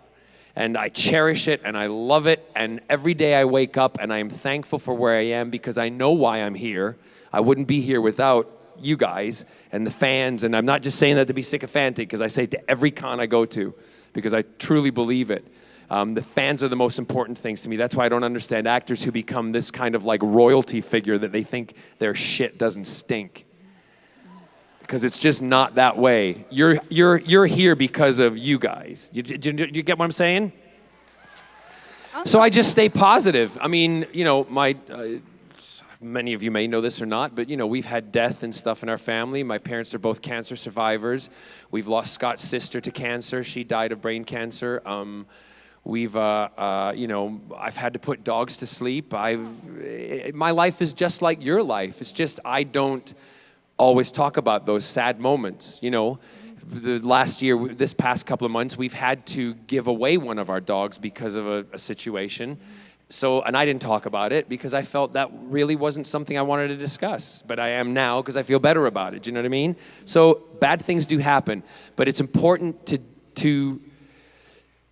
And I cherish it, and I love it, and every day I wake up, and I'm thankful for where I am because I know why I'm here. I wouldn't be here without you guys and the fans, and I'm not just saying that to be sycophantic, because I say it to every con I go to, because I truly believe it. The fans are the most important things to me. That's why I don't understand actors who become this kind of like royalty figure that they think their shit doesn't stink. Because it's just not that way. You're here because of you guys. You get what I'm saying? So I just stay positive. I mean, you know, many of you may know this or not, but you know, we've had death and stuff in our family. My parents are both cancer survivors. We've lost Scott's sister to cancer. She died of brain cancer. You know, I've had to put dogs to sleep. My life is just like your life. It's just I don't always talk about those sad moments. You know, the last year, this past couple of months, we've had to give away one of our dogs because of a situation. So, and I didn't talk about it because I felt that really wasn't something I wanted to discuss. But I am now because I feel better about it. Do you know what I mean? So bad things do happen, but it's important to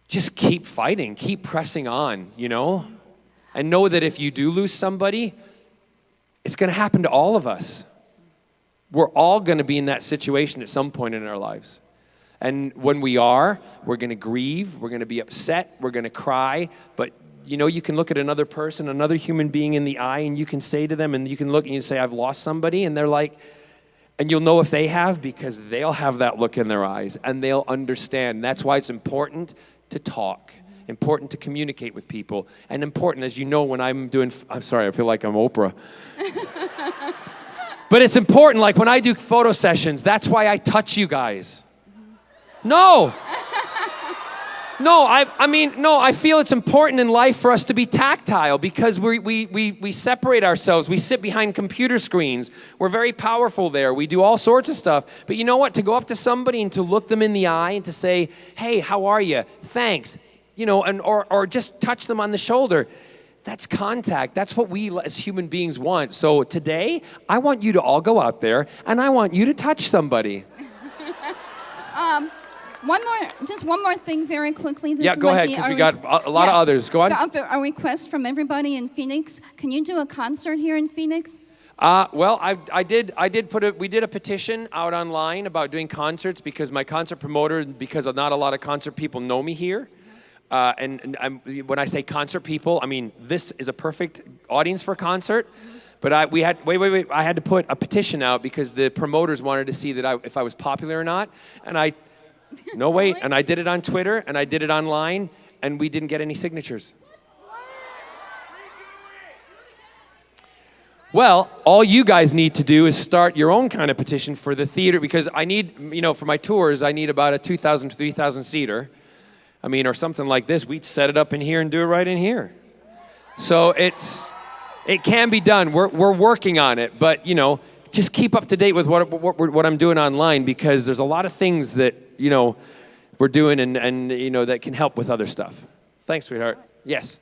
just keep fighting, keep pressing on, you know? And know that if you do lose somebody, it's going to happen to all of us. We're all going to be in that situation at some point in our lives. And when we are, we're going to grieve, we're going to be upset, we're going to cry, but you know, you can look at another person, another human being in the eye, and you can say to them, and you can look and you say, I've lost somebody, and they're like, and you'll know if they have because they'll have that look in their eyes, and they'll understand. That's why it's important to talk, important to communicate with people, and important, as you know, when I'm sorry, I feel like I'm Oprah. But it's important, like when I do photo sessions, that's why I touch you guys. No, I feel it's important in life for us to be tactile because we separate ourselves. We sit behind computer screens. We're very powerful there. We do all sorts of stuff. But you know what? To go up to somebody and to look them in the eye and to say, hey, how are you? Thanks. You know, or just touch them on the shoulder. That's contact. That's what we as human beings want. So today, I want you to all go out there and I want you to touch somebody. One more thing very quickly. Yeah, go ahead, because we got a lot of others. Go on. Got a request from everybody in Phoenix. Can you do a concert here in Phoenix? Well, we did a petition out online about doing concerts because my concert promoter, because not a lot of concert people know me here. And when I say concert people, I mean, this is a perfect audience for a concert. But I had to put a petition out because the promoters wanted to see that if I was popular or not. And and I did it on Twitter and I did it online and we didn't get any signatures. Well, all you guys need to do is start your own kind of petition for the theater because I need, you know, for my tours, I need about a 2,000 to 3,000 seater. I mean, or something like this. We'd set it up in here and do it right in here. So it can be done. We're working on it, but you know, just keep up to date with what I'm doing online because there's a lot of things that, you know, we're doing and you know, that can help with other stuff. Thanks, sweetheart. Yes.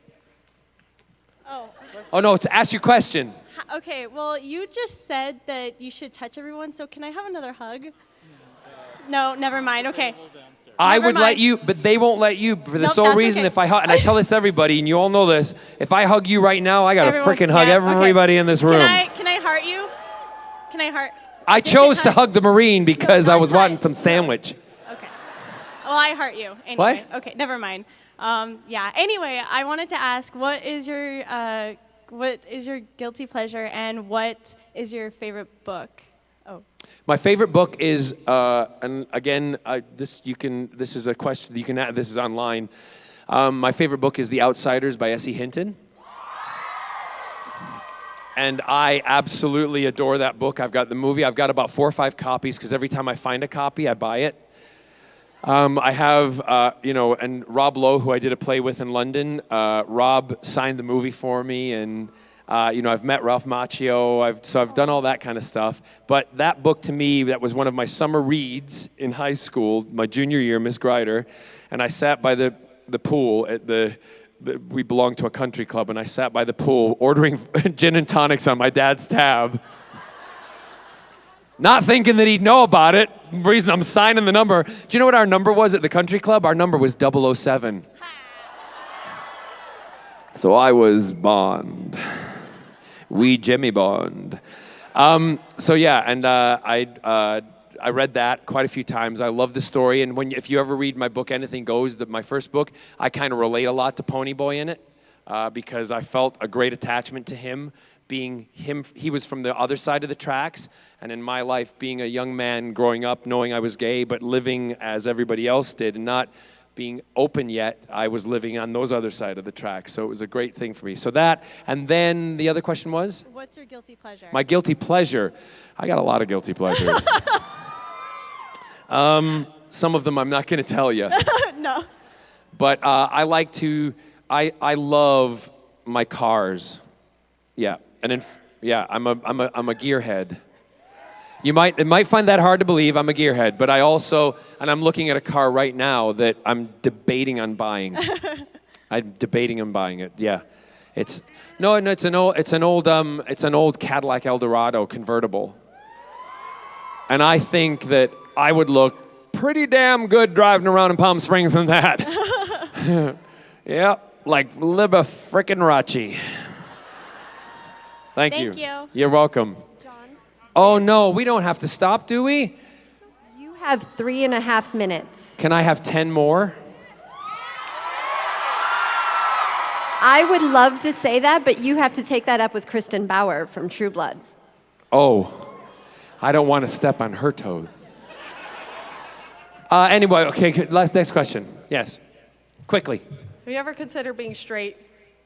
Oh no, to ask your question. Okay, well, you just said that you should touch everyone, so can I have another hug? No, never mind. Okay. I Never would let mind. you, but they won't let you for the Nope, sole that's reason okay. if I hug, and I tell this to everybody, and you all know this, if I hug you right now, I gotta Everyone- freaking hug yeah, okay. everybody in this room. Can I heart you? Can I heart? I chose to hug the Marine because I was wanting some sandwich. Well, I heart you. Anyway. What? Okay, never mind. Yeah. Anyway, I wanted to ask, what is your guilty pleasure, and what is your favorite book? Oh. My favorite book is, and again, this is a question you can add. This is online. My favorite book is The Outsiders by S.E. Hinton. And I absolutely adore that book. I've got the movie. I've got about 4 or 5 copies because every time I find a copy, I buy it. I have, and Rob Lowe, who I did a play with in London, Rob signed the movie for me, and, I've met Ralph Macchio, so I've done all that kind of stuff. But that book to me, that was one of my summer reads in high school, my junior year, Miss Grider, and I sat by the pool at we belonged to a country club, and I sat by the pool ordering gin and tonics on my dad's tab. Not thinking that he'd know about it. The reason I'm signing the number. Do you know what our number was at the country club? Our number was 007. So I was Bond. Wee Jimmy Bond. So yeah, and I read that quite a few times. I love the story, and if you ever read my book, Anything Goes, my first book, I kind of relate a lot to Ponyboy in it because I felt a great attachment to him. Being him, he was from the other side of the tracks, and in my life, being a young man growing up, knowing I was gay, but living as everybody else did, and not being open yet, I was living on those other side of the tracks. So it was a great thing for me. So that, and then the other question was? What's your guilty pleasure? My guilty pleasure. I got a lot of guilty pleasures. Some of them I'm not going to tell you. No. But I love my cars. Yeah. And I'm a gearhead. You might find that hard to believe. I'm a gearhead, but I'm looking at a car right now that I'm debating on buying. I'm debating on buying it. Yeah, it's an old Cadillac Eldorado convertible, and I think that I would look pretty damn good driving around in Palm Springs in that. Yeah, like Libba frickin' Rachi. Thank you. You're welcome. John. Oh, no, we don't have to stop, do we? You have 3.5 minutes. Can I have 10 more? I would love to say that, but you have to take that up with Kristen Bauer from True Blood. Oh, I don't want to step on her toes. Anyway, okay, next question. Yes, quickly. Have you ever considered being straight?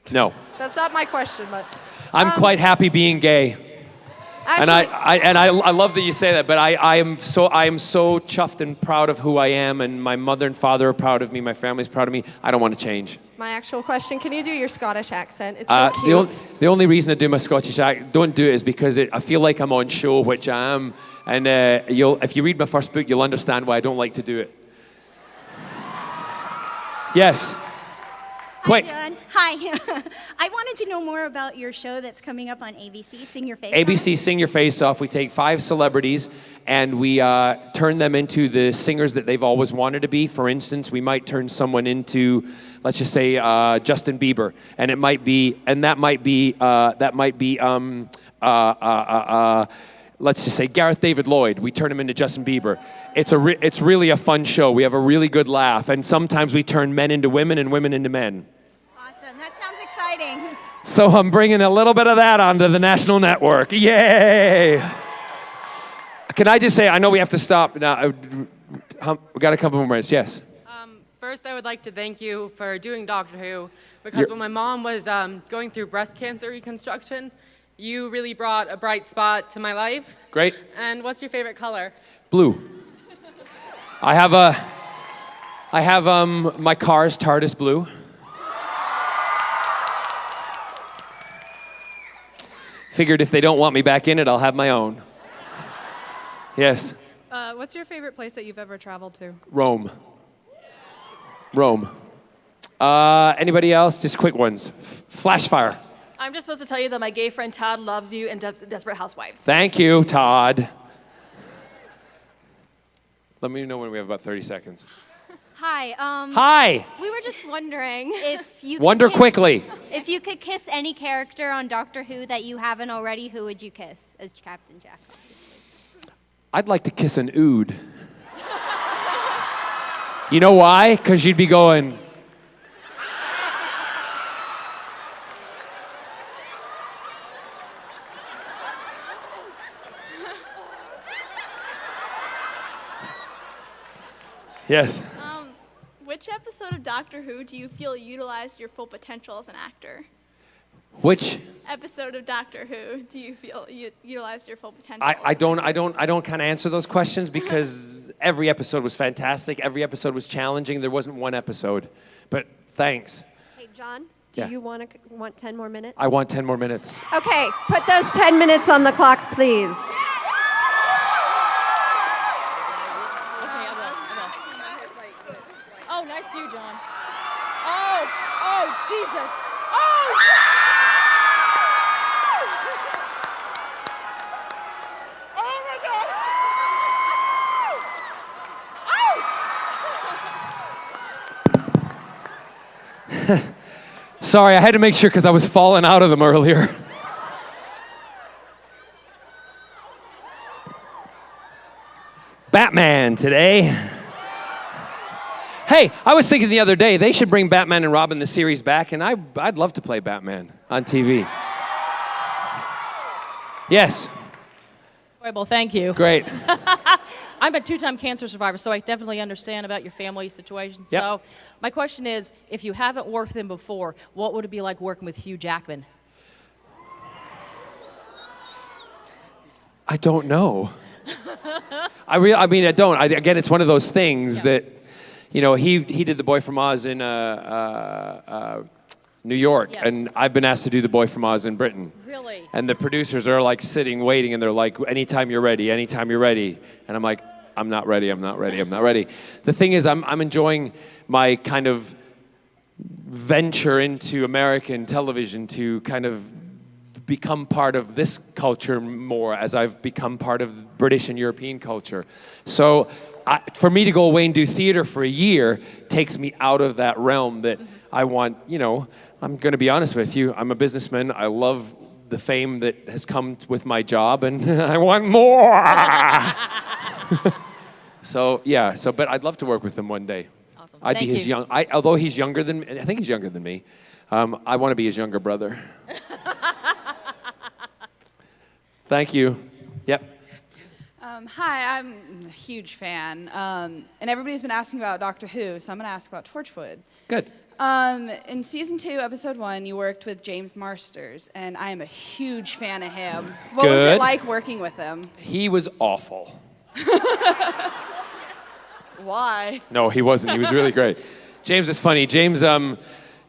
No. That's not my question, but. I'm quite happy being gay. Actually, and I love that you say that, but I am so chuffed and proud of who I am, and my mother and father are proud of me, my family's proud of me. I don't want to change. my actual question, can you do your Scottish accent? It's so cute. The only reason I do my Scottish accent, don't do it, is because I feel like I'm on show, which I am, and if you read my first book, you'll understand why I don't like to do it. Yes. Quick. Hi, John. Hi. I wanted to know more about your show that's coming up on ABC, Sing Your Face Off. ABC Sing Your Face Off. We take 5 celebrities and we turn them into the singers that they've always wanted to be. For instance, we might turn someone into, let's just say, Justin Bieber, and let's just say Gareth David Lloyd. We turn him into Justin Bieber. It's really a fun show. We have a really good laugh, and sometimes we turn men into women and women into men. Awesome. That sounds exciting. So I'm bringing a little bit of that onto the national network. Yay! Can I just say, I know we have to stop now. We got a couple more minutes. Yes. First, I would like to thank you for doing Doctor Who, because when my mom was going through breast cancer reconstruction, you really brought a bright spot to my life. Great. And what's your favorite color? Blue. I have my car's TARDIS blue. Figured if they don't want me back in it, I'll have my own. Yes. What's your favorite place that you've ever traveled to? Rome. Anybody else? Just quick ones. Flash fire. I'm just supposed to tell you that my gay friend Todd loves you and Desperate Housewives. Thank you, Todd. Let me know when we have about 30 seconds. Hi. Hi. We were just wondering if you Wonder quickly. If you could kiss any character on Doctor Who that you haven't already, who would you kiss as Captain Jack? I'd like to kiss an ood. You know why? Because you'd be going. Yes. Which episode of Doctor Who do you feel utilized your full potential as an actor? Which? Episode of Doctor Who do you feel you utilized your full potential? I don't kind of answer those questions because every episode was fantastic. Every episode was challenging. There wasn't one episode. But thanks. Hey, John, do you want 10 more minutes? I want 10 more minutes. Okay, put those 10 minutes on the clock, please. Oh, nice view, John. Oh, Jesus. Oh, oh my God. Oh! Sorry, I had to make sure because I was falling out of them earlier. Batman today. Hey, I was thinking the other day, they should bring Batman and Robin the series back, and I'd love to play Batman on TV. Yes. Well, thank you. Great. I'm a two-time cancer survivor, so I definitely understand about your family situation. Yep. So my question is, if you haven't worked with him before, what would it be like working with Hugh Jackman? I don't know. I don't. Again, it's one of those things that, you know, he did The Boy from Oz in New York, and I've been asked to do The Boy from Oz in Britain. Really? And the producers are like sitting, waiting, and they're like, anytime you're ready, anytime you're ready. And I'm like, I'm not ready, I'm not ready, I'm not ready. The thing is, I'm enjoying my kind of venture into American television to kind of become part of this culture more as I've become part of British and European culture. So for me to go away and do theater for a year takes me out of that realm that I want, you know, I'm going to be honest with you. I'm a businessman. I love the fame that has come with my job, and I want more. But I'd love to work with him one day. Awesome. I'd be his although he's younger than me, I think he's younger than me. I want to be his younger brother. Thank you. Yep. Hi, I'm a huge fan. And everybody's been asking about Doctor Who, so I'm going to ask about Torchwood. Good. In season 2, episode 1, you worked with James Marsters, and I am a huge fan of him. What was it like working with him? He was awful. Why? No, he wasn't. He was really great. James is funny. James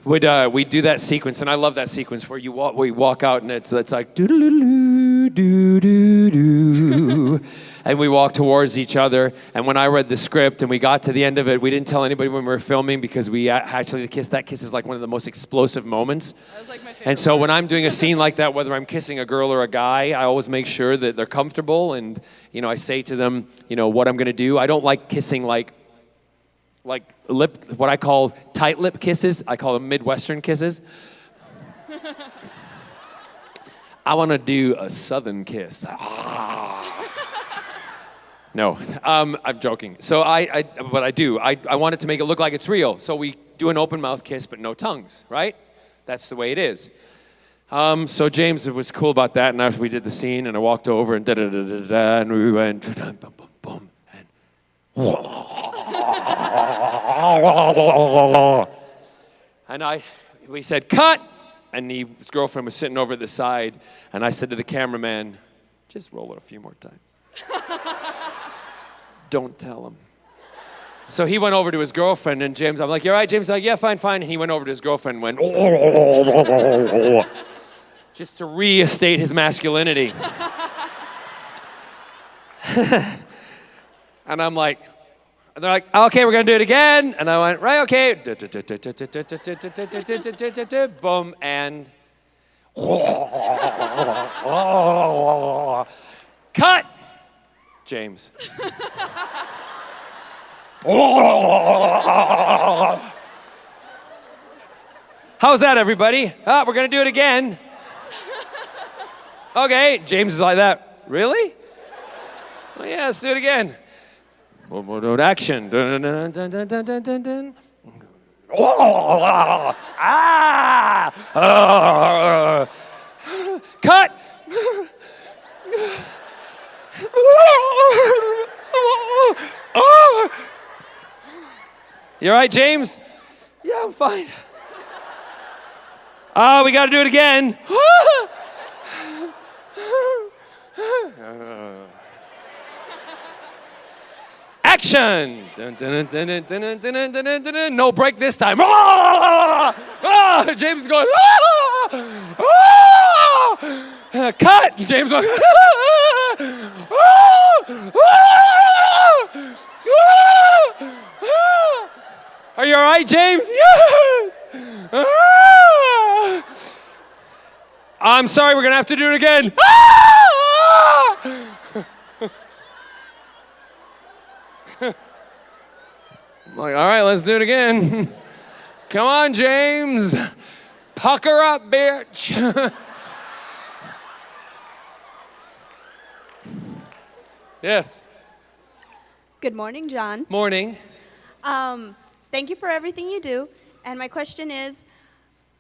we'd do that sequence, and I love that sequence where we walk out and it's like doo-doo-doo-doo, doo-doo-doo. And we walk towards each other. And when I read the script and we got to the end of it, we didn't tell anybody when we were filming because we actually that kiss is like one of the most explosive moments. That was like my favorite and so part. when I'm doing a scene like that, whether I'm kissing a girl or a guy, I always make sure that they're comfortable. And, you know, I say to them, you know, what I'm going to do. I don't like kissing like what I call tight lip kisses. I call them Midwestern kisses. I want to do a Southern kiss. No, I'm joking. So but I do. I wanted to make it look like it's real. So we do an open mouth kiss, but no tongues, right? That's the way it is. So James was cool about that, and after we did the scene, and I walked over and da-da-da-da-da, and we went boom, boom, boom, and we said, cut! And his girlfriend was sitting over at the side, and I said to the cameraman, just roll it a few more times. Don't tell him. So he went over to his girlfriend, and James, I'm like, you all right, James? He's like, yeah, fine, fine. And he went over to his girlfriend and went, just to reinstate his masculinity. And I'm like, and they're like, okay, we're going to do it again. And I went, right, okay. Boom, and cut! James. How's that, everybody? We're going to do it again. Okay, James is like that. Really? Oh, yeah, let's do it again. Action. Dun, dun, dun, dun, dun, dun, dun, dun. Cut! You all right, James? Yeah, I'm fine. We got to do it again. Action! Dun, dun, dun, dun, dun, dun, dun, dun, dun, dun. No break this time. James is going. Cut! James going. Are you all right, James? Yes! I'm sorry, we're going to have to do it again. I'm like, all right, let's do it again. Come on, James. Pucker up, bitch. Yes. Good morning, John. Morning. Thank you for everything you do. And my question is,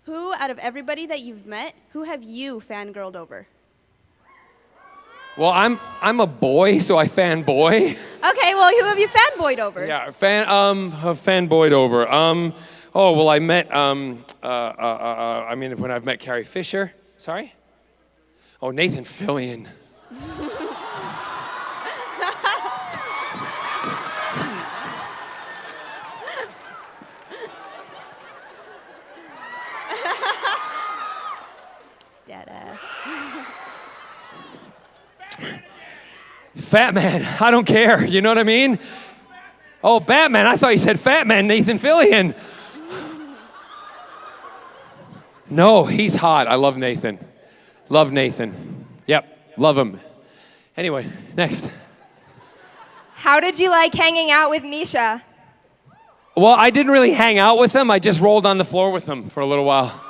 who out of everybody that you've met, who have you fangirled over? Well, I'm a boy, so I fanboy. Okay, well, who have you fanboyed over? Yeah, fanboyed over. Oh, well, I met, I mean, when I've met Carrie Fisher. Sorry? Oh, Nathan Fillion. Deadass. Fat man, I don't care. You know what I mean? Oh, Batman. I thought you said Fat Man, Nathan Fillion. No, he's hot. I love Nathan. Love Nathan. Yep, love him. Anyway, next. How did you like hanging out with Misha? Well, I didn't really hang out with him. I just rolled on the floor with him for a little while.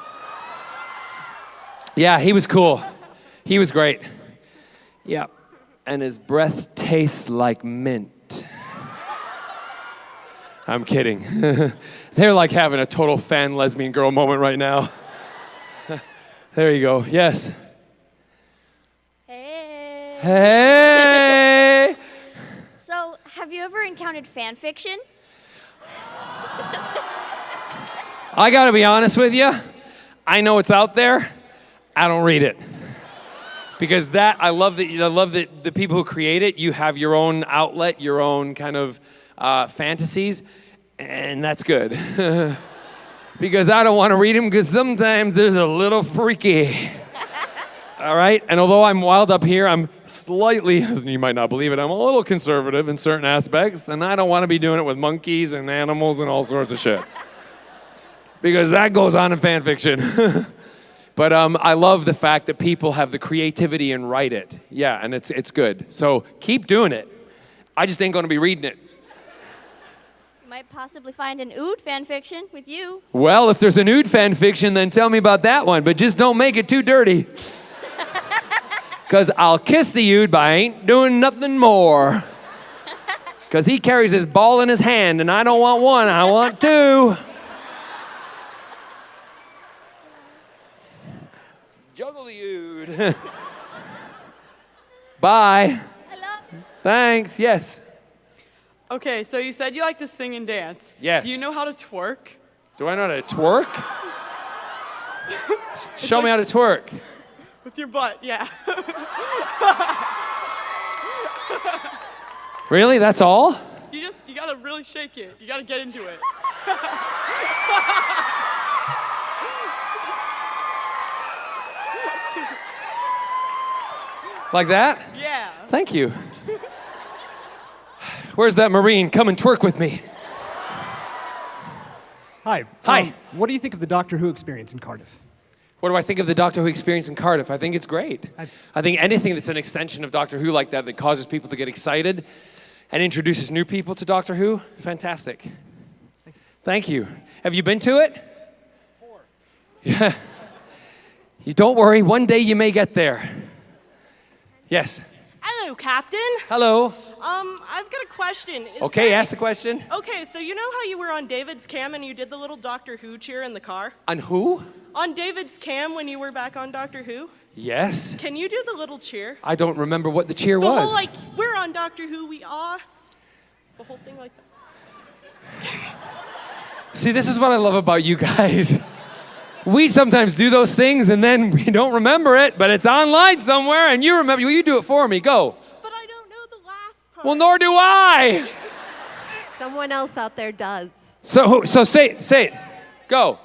Yeah, he was cool. He was great. Yeah. And his breath tastes like mint. I'm kidding. They're like having a total fan lesbian girl moment right now. There you go. Yes. Hey. Hey. So, have you ever encountered fan fiction? I gotta be honest with you. I know it's out there. I don't read it. Because I love that the people who create it, you have your own outlet, your own kind of fantasies, and that's good. Because I don't want to read them because sometimes there's a little freaky. All right? And although I'm wild up here, I'm slightly, you might not believe it, I'm a little conservative in certain aspects, and I don't want to be doing it with monkeys and animals and all sorts of shit. Because that goes on in fan fiction. But I love the fact that people have the creativity and write it. Yeah, and it's good. So keep doing it. I just ain't gonna be reading it. You might possibly find an ood fan fiction with you. Well, if there's an ood fan fiction, then tell me about that one. But just don't make it too dirty. Because I'll kiss the ood, but I ain't doing nothing more. Because he carries his ball in his hand, and I don't want one, I want two. Juggle the ood. Bye. Thanks, yes. Okay, so you said you like to sing and dance. Yes. Do you know how to twerk? Do I know how to twerk? Show me how to twerk. With your butt, yeah. Really? That's all? You gotta really shake it. You gotta get into it. Like that? Yeah. Thank you. Where's that Marine? Come and twerk with me. Hi. Hi. What do you think of the Doctor Who experience in Cardiff? What do I think of the Doctor Who experience in Cardiff? I think it's great. I think anything that's an extension of Doctor Who like that causes people to get excited and introduces new people to Doctor Who, fantastic. Thank you. Have you been to it? Yeah. You don't worry, one day you may get there. Yes. Hello, Captain. Hello. I've got a question. Okay, ask the question. Okay, so you know how you were on David's cam and you did the little Doctor Who cheer in the car? On who? On David's cam when you were back on Doctor Who? Yes. Can you do the little cheer? I don't remember what the cheer The was. whole, like, we're on Doctor Who, we are. The whole thing like that. See, this is what I love about you guys. We sometimes do those things and then we don't remember it, but it's online somewhere and you remember. Well, you do it for me. Go. But I don't know the last part. Well, nor do I. Someone else out there does. So say it. Go.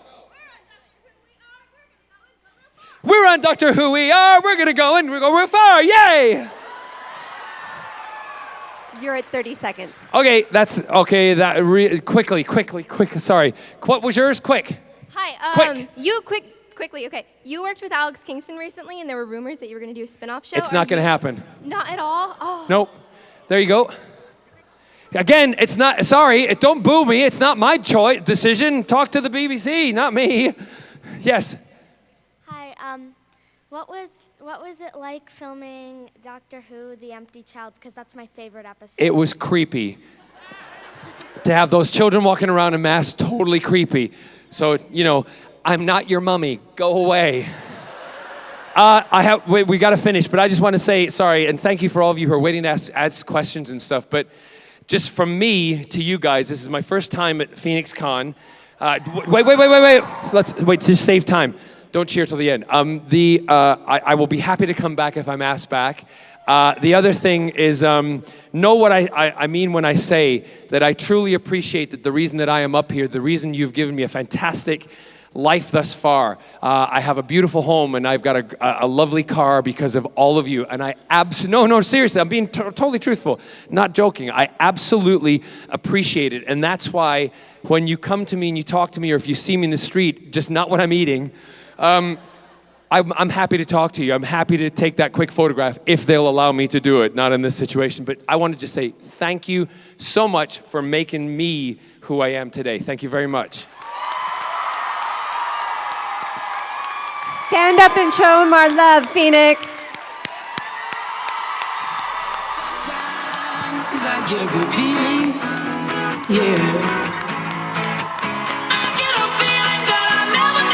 We're on Doctor Who, we are. We're going to go and we're going far. Yay. You're at 30 seconds. Okay, that's okay. Quickly. Sorry. What was yours? Quick. Hi. Quickly. Okay. You worked with Alex Kingston recently, and there were rumors that you were going to do a spin-off show. It's not going to happen. Not at all. Oh. Nope. There you go. Again, it's not. Sorry. Don't boo me. It's not my decision. Talk to the BBC, not me. Yes. Hi. What was it like filming Doctor Who: The Empty Child? Because that's my favorite episode. It was creepy. To have those children walking around in masks, totally creepy. So, I'm not your mummy. Go away. We got to finish, but I just want to say sorry, and thank you for all of you who are waiting to ask questions and stuff. But just from me to you guys, this is my first time at Phoenix Con. Wait. Let's wait to save time. Don't cheer till the end. I will be happy to come back if I'm asked back. The other thing is, know what I mean when I say that I truly appreciate that the reason that I am up here, the reason you've given me a fantastic life thus far. I have a beautiful home and I've got a lovely car because of all of you. And no, seriously, I'm being totally truthful, not joking. I absolutely appreciate it. And that's why when you come to me and you talk to me, or if you see me in the street, just not when I'm eating, I'm happy to talk to you. I'm happy to take that quick photograph if they'll allow me to do it, not in this situation. But I want to just say thank you so much for making me who I am today. Thank you very much. Stand up and show them our love, Phoenix. Sometimes I get a good feeling, yeah.